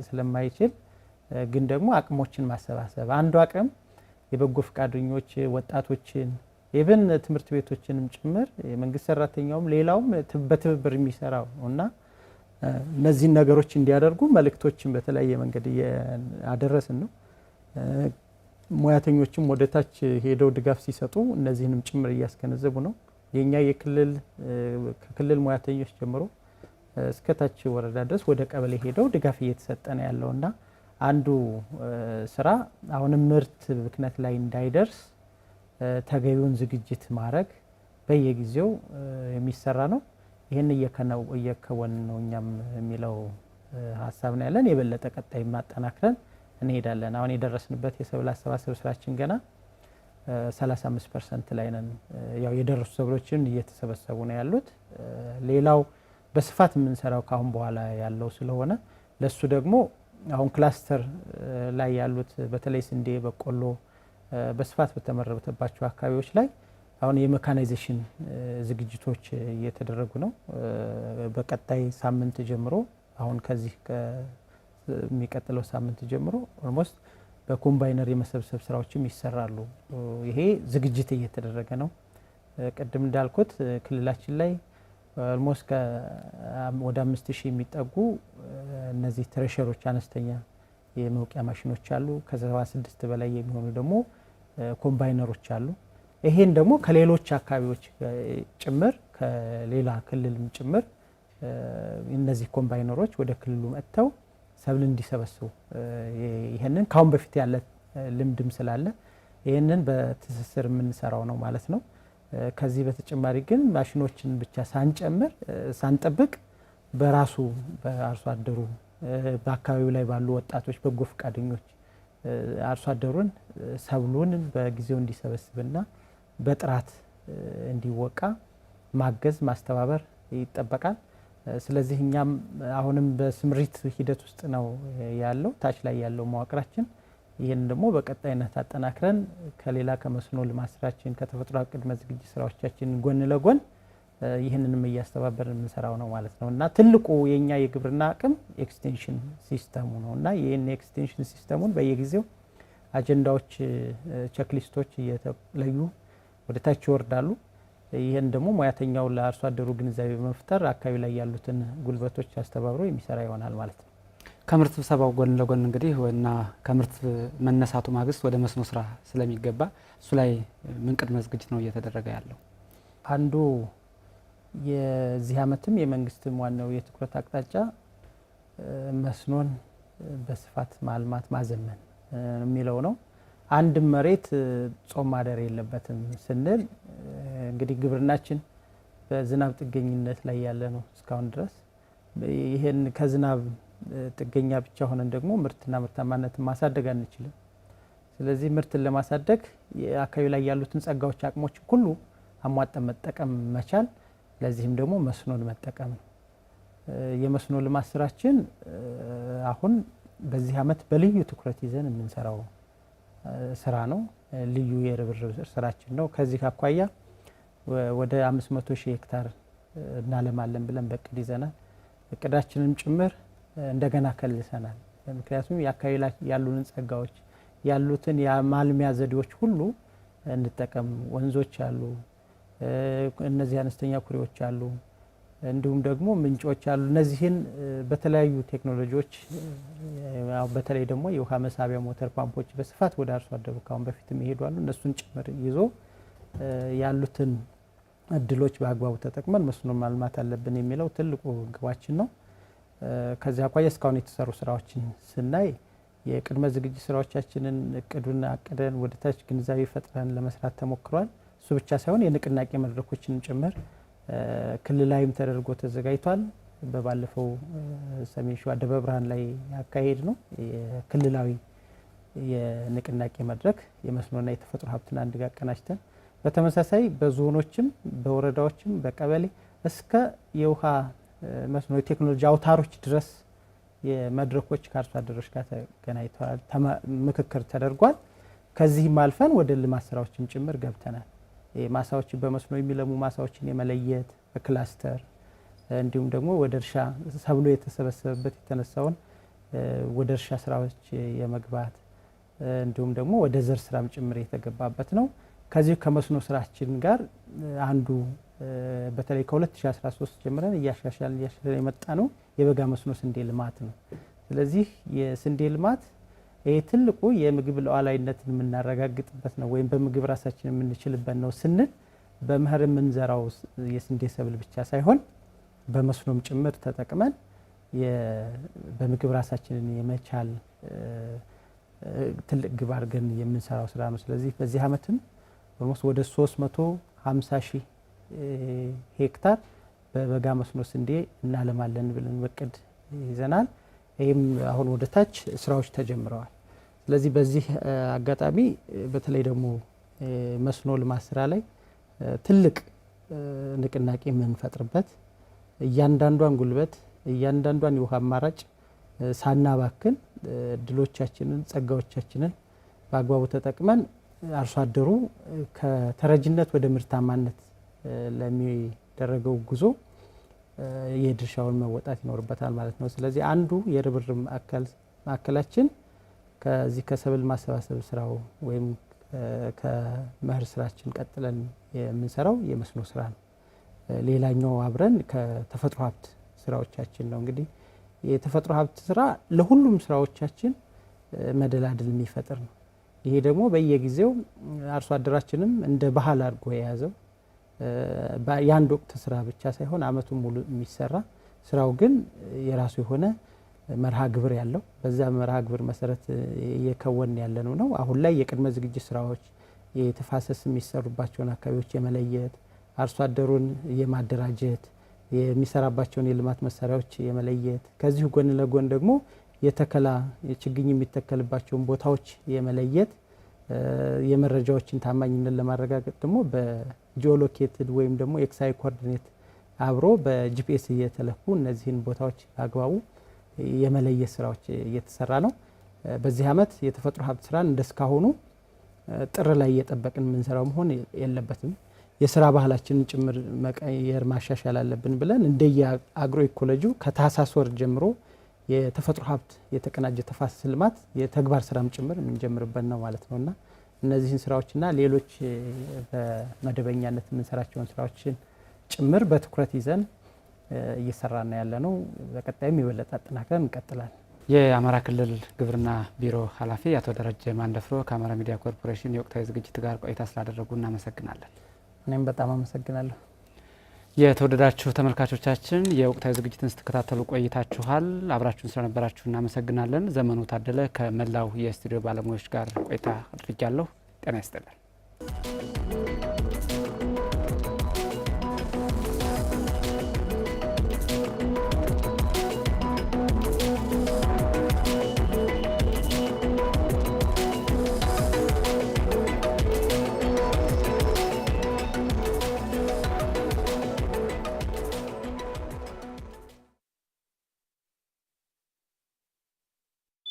ስለማይችል ግን ደግሞ አቅሞችን ማሰባሰብ አንዱ አቅም የበጎ ፈቃደኞች ወጣቶችን ኢቭን ትምህርት ቤቶችንም ጭምር የመንግስት ሰራተኛውም ሌላውም በትብብር የሚሰራው እና እነዚህን ነገሮች እንዲያደርጉ መልእክቶችን በተለያየ መንገድ እያደረስን ነው። ሙያተኞችም ወደ ታች ሄደው ድጋፍ ሲሰጡ እነዚህንም ጭምር እያስገነዘቡ ነው። የኛ ከክልል ሙያተኞች ጀምሮ እስከ ታች ወረዳ ድረስ ወደ ቀበሌ ሄደው ድጋፍ እየተሰጠ ነው ያለውና አንዱ ስራ አሁንም ምርት ብክነት ላይ እንዳይደርስ ተገቢውን ዝግጅት ማድረግ በየጊዜው የሚሰራ ነው። ይህን እየከወን ነው እኛም የሚለው ሀሳብ ነው ያለን። የበለጠ ቀጣይ ማጠናክረን እንሄዳለን። አሁን የደረስንበት የሰብል አሰባሰብ ስራችን ገና 35% ላይ ነን። ያው የደረሱ ሰብሎችን እየተሰበሰቡ ነው ያሉት። ሌላው በስፋት የምንሰራው ካሁን በኋላ ያለው ስለሆነ ለሱ ደግሞ አሁን ክላስተር ላይ ያሉት በተለይ ስንዴ፣ በቆሎ በስፋት በተመረተባቸው አካባቢዎች ላይ አሁን የሜካናይዜሽን ዝግጅቶች እየተደረጉ ነው። በቀጣይ ሳምንት ጀምሮ አሁን ከዚህ ከሚቀጥለው ሳምንት ጀምሮ ኦልሞስት በኮምባይነር የመሰብሰብ ስራዎችም ይሰራሉ። ይሄ ዝግጅት እየተደረገ ነው። ቅድም እንዳልኩት ክልላችን ላይ ኦልሞስት ወደ 5000 የሚጠጉ እነዚህ ትሬሸሮች አነስተኛ የመውቂያ ማሽኖች አሉ። ከ76 በላይ የሚሆኑ ደግሞ ኮምባይነሮች አሉ። ይሄን ደግሞ ከሌሎች አካባቢዎች ጭምር ከሌላ ክልልም ጭምር እነዚህ ኮምባይነሮች ወደ ክልሉ መጥተው ሰብል እንዲሰበስቡ ይሄንን ካሁን በፊት ያለ ልምድም ስላለ ይሄንን በትስስር የምንሰራው ነው ማለት ነው። ከዚህ በተጨማሪ ግን ማሽኖችን ብቻ ሳንጨምር ሳንጠብቅ በራሱ በአርሶ አደሩ በአካባቢው ላይ ባሉ ወጣቶች በጎ ፈቃደኞች አርሶ አደሩን ሰብሉን በጊዜው እንዲሰበስብና በጥራት እንዲወቃ ማገዝ ማስተባበር ይጠበቃል። ስለዚህ እኛም አሁንም በስምሪት ሂደት ውስጥ ነው ያለው ታች ላይ ያለው መዋቅራችን። ይህን ደግሞ በቀጣይነት አጠናክረን ከሌላ ከመስኖ ልማት ስራችን ከተፈጥሮ ቅድመ ዝግጅት ስራዎቻችን ጎን ለጎን ይህንንም እያስተባበርን የምንሰራው ነው ማለት ነው እና ትልቁ የኛ የግብርና አቅም ኤክስቴንሽን ሲስተሙ ነው እና ይህን ኤክስቴንሽን ሲስተሙን በየጊዜው አጀንዳዎች ቼክሊስቶች እየተለዩ ወደ ታች ይወርዳሉ። ይህን ደግሞ ሙያተኛው ለአርሶ አደሩ ግንዛቤ በመፍጠር አካባቢ ላይ ያሉትን ጉልበቶች አስተባብሮ የሚሰራ ይሆናል ማለት ነው። ከምርት ስብሰባው ጎን ለጎን እንግዲህ እና ከምርት መነሳቱ ማግስት ወደ መስኖ ስራ ስለሚገባ እሱ ላይ ምን ቅድመ ዝግጅት ነው እየተደረገ ያለው? አንዱ የዚህ ዓመትም የመንግስትም ዋናው የትኩረት አቅጣጫ መስኖን በስፋት ማልማት ማዘመን የሚለው ነው። አንድ መሬት ጾም ማደር የለበትም ስንል እንግዲህ ግብርናችን በዝናብ ጥገኝነት ላይ ያለ ነው እስካሁን ድረስ። ይሄን ከዝናብ ጥገኛ ብቻ ሆነን ደግሞ ምርትና ምርታማነትን ማሳደግ አንችልም። ስለዚህ ምርትን ለማሳደግ አካባቢ ላይ ያሉትን ጸጋዎች አቅሞች ሁሉ አሟጠን መጠቀም መቻል፣ ለዚህም ደግሞ መስኖን መጠቀም ነው። የመስኖ ልማት ስራችን አሁን በዚህ ዓመት በልዩ ትኩረት ይዘን የምንሰራው ስራ ነው። ልዩ የርብርብ ስራችን ነው። ከዚህ አኳያ ወደ 500,000 ሄክታር እናለማለን ብለን በቅድ ይዘናል። እቅዳችንም ጭምር እንደገና ከልሰናል። ምክንያቱም የአካባቢ ላይ ያሉንን ጸጋዎች ያሉትን የማልሚያ ዘዴዎች ሁሉ እንጠቀም። ወንዞች አሉ፣ እነዚህ አነስተኛ ኩሬዎች አሉ፣ እንዲሁም ደግሞ ምንጮች አሉ። እነዚህን በተለያዩ ቴክኖሎጂዎች በተለይ ደግሞ የውሃ መሳቢያ ሞተር ፓምፖች በስፋት ወደ አርሶ አደሩ ካሁን በፊትም ይሄዳሉ። እነሱን ጭምር ይዞ ያሉትን እድሎች በአግባቡ ተጠቅመን መስኖ ማልማት አለብን የሚለው ትልቁ ግባችን ነው። ከዚህ አኳያ እስካሁን የተሰሩ ስራዎችን ስናይ የቅድመ ዝግጅት ስራዎቻችንን እቅዱን አቅደን ወደ ታች ግንዛቤ ፈጥረን ለመስራት ተሞክሯል። እሱ ብቻ ሳይሆን የንቅናቄ መድረኮችን ጭምር ክልላዊም ተደርጎ ተዘጋጅቷል። በባለፈው ሰሜን ሸዋ ደብረ ብርሃን ላይ ያካሄድ ነው የክልላዊ የንቅናቄ መድረክ የመስኖና የተፈጥሮ ሀብትን አንድ ጋር አቀናጅተን በተመሳሳይ በዞኖችም በወረዳዎችም በቀበሌ እስከ የውሃ መስኖ የቴክኖሎጂ አውታሮች ድረስ የመድረኮች ከአርሶ አደሮች ጋር ተገናኝተዋል፣ ምክክር ተደርጓል። ከዚህም አልፈን ወደ ልማት ስራዎችም ጭምር ገብተናል። ማሳዎች በመስኖ የሚለሙ ማሳዎችን የመለየት በክላስተር እንዲሁም ደግሞ ወደ እርሻ ሰብሎ የተሰበሰበበት የተነሳውን ወደ እርሻ ስራዎች የመግባት እንዲሁም ደግሞ ወደ ዘር ስራም ጭምር የተገባበት ነው። ከዚህ ከመስኖ ስራችን ጋር አንዱ በተለይ ከ2013 ጀምረን እያሻሻልን የመጣ ነው የበጋ መስኖ ስንዴ ልማት ነው። ስለዚህ የስንዴ ልማት ይሄ ትልቁ የምግብ ሉዓላዊነትን የምናረጋግጥበት ነው ወይም በምግብ ራሳችን የምንችልበት ነው ስንል በመኸር የምንዘራው የስንዴ ሰብል ብቻ ሳይሆን በመስኖም ጭምር ተጠቅመን በምግብ ራሳችንን የመቻል ትልቅ ግብ አድርገን የምንሰራው ስራ ነው። ስለዚህ በዚህ ዓመትም ወደ 350,000 ሄክታር በበጋ መስኖ ስንዴ እናለማለን ብለን በቅድ ይዘናል። ይህም አሁን ወደ ታች ስራዎች ተጀምረዋል። ስለዚህ በዚህ አጋጣሚ በተለይ ደግሞ መስኖ ልማት ስራ ላይ ትልቅ ንቅናቄ የምንፈጥርበት እያንዳንዷን ጉልበት እያንዳንዷን የውሃ አማራጭ ሳናባክን እድሎቻችንን ጸጋዎቻችንን በአግባቡ ተጠቅመን አርሶ አደሩ ከተረጅነት ወደ ምርታማነት ለሚደረገው ጉዞ የድርሻውን መወጣት ይኖርበታል ማለት ነው። ስለዚህ አንዱ የርብርብ ማዕከላችን ከዚህ ከሰብል ማሰባሰብ ስራው ወይም ከመኸር ስራችን ቀጥለን የምንሰራው የመስኖ ስራ ነው። ሌላኛው አብረን ከተፈጥሮ ሀብት ስራዎቻችን ነው። እንግዲህ የተፈጥሮ ሀብት ስራ ለሁሉም ስራዎቻችን መደላድል የሚፈጥር ነው። ይሄ ደግሞ በየጊዜው አርሶ አደራችንም እንደ ባህል አድርጎ የያዘው የአንድ ወቅት ስራ ብቻ ሳይሆን አመቱን ሙሉ የሚሰራ ስራው ግን የራሱ የሆነ መርሃ ግብር ያለው በዛ መርሃ ግብር መሰረት እየከወን ያለነው ነው። አሁን ላይ የቅድመ ዝግጅት ስራዎች የተፋሰስ የሚሰሩባቸውን አካባቢዎች የመለየት አርሶ አደሩን የማደራጀት የሚሰራባቸውን የልማት መሳሪያዎች የመለየት ከዚሁ ጎን ለጎን ደግሞ የተከላ ችግኝ የሚተከልባቸውን ቦታዎች የመለየት የመረጃዎችን ታማኝነት ለማረጋገጥ ደግሞ በጂኦሎኬትድ ወይም ደግሞ ኤክሳይ ኮኦርዲኔት አብሮ በጂፒኤስ እየተለኩ እነዚህን ቦታዎች አግባቡ የመለየት ስራዎች እየተሰራ ነው። በዚህ አመት የተፈጥሮ ሀብት ስራን እንደስካሁኑ ጥር ላይ እየጠበቅን የምንሰራው መሆን የለበትም። የስራ ባህላችንን ጭምር መቀየር ማሻሻል አለብን ብለን እንደየ አግሮ ኢኮሎጂው ከታህሳስ ወር ጀምሮ የተፈጥሮ ሀብት የተቀናጀ ተፋሰስ ልማት የተግባር ስራም ጭምር የምንጀምርበት ነው ማለት ነውና እነዚህን ስራዎችና ሌሎች በመደበኛነት የምንሰራቸውን ስራዎችን ጭምር በትኩረት ይዘን እየሰራን ያለነው በቀጣይም የበለጠ አጠናክረን እንቀጥላለን። የአማራ ክልል ግብርና ቢሮ ኃላፊ አቶ ደረጀ ማንደፍሮ ከአማራ ሚዲያ ኮርፖሬሽን የወቅታዊ ዝግጅት ጋር ቆይታ ስላደረጉ እናመሰግናለን። እኔም በጣም አመሰግናለሁ። የተወደዳችሁ ተመልካቾቻችን የወቅታዊ ዝግጅትን ስትከታተሉ ቆይታችኋል። አብራችሁን ስለነበራችሁ እናመሰግናለን። ዘመኑ ታደለ ከመላው የስቱዲዮ ባለሙያዎች ጋር ቆይታ አድርጊያለሁ። ጤና ይስጥልን።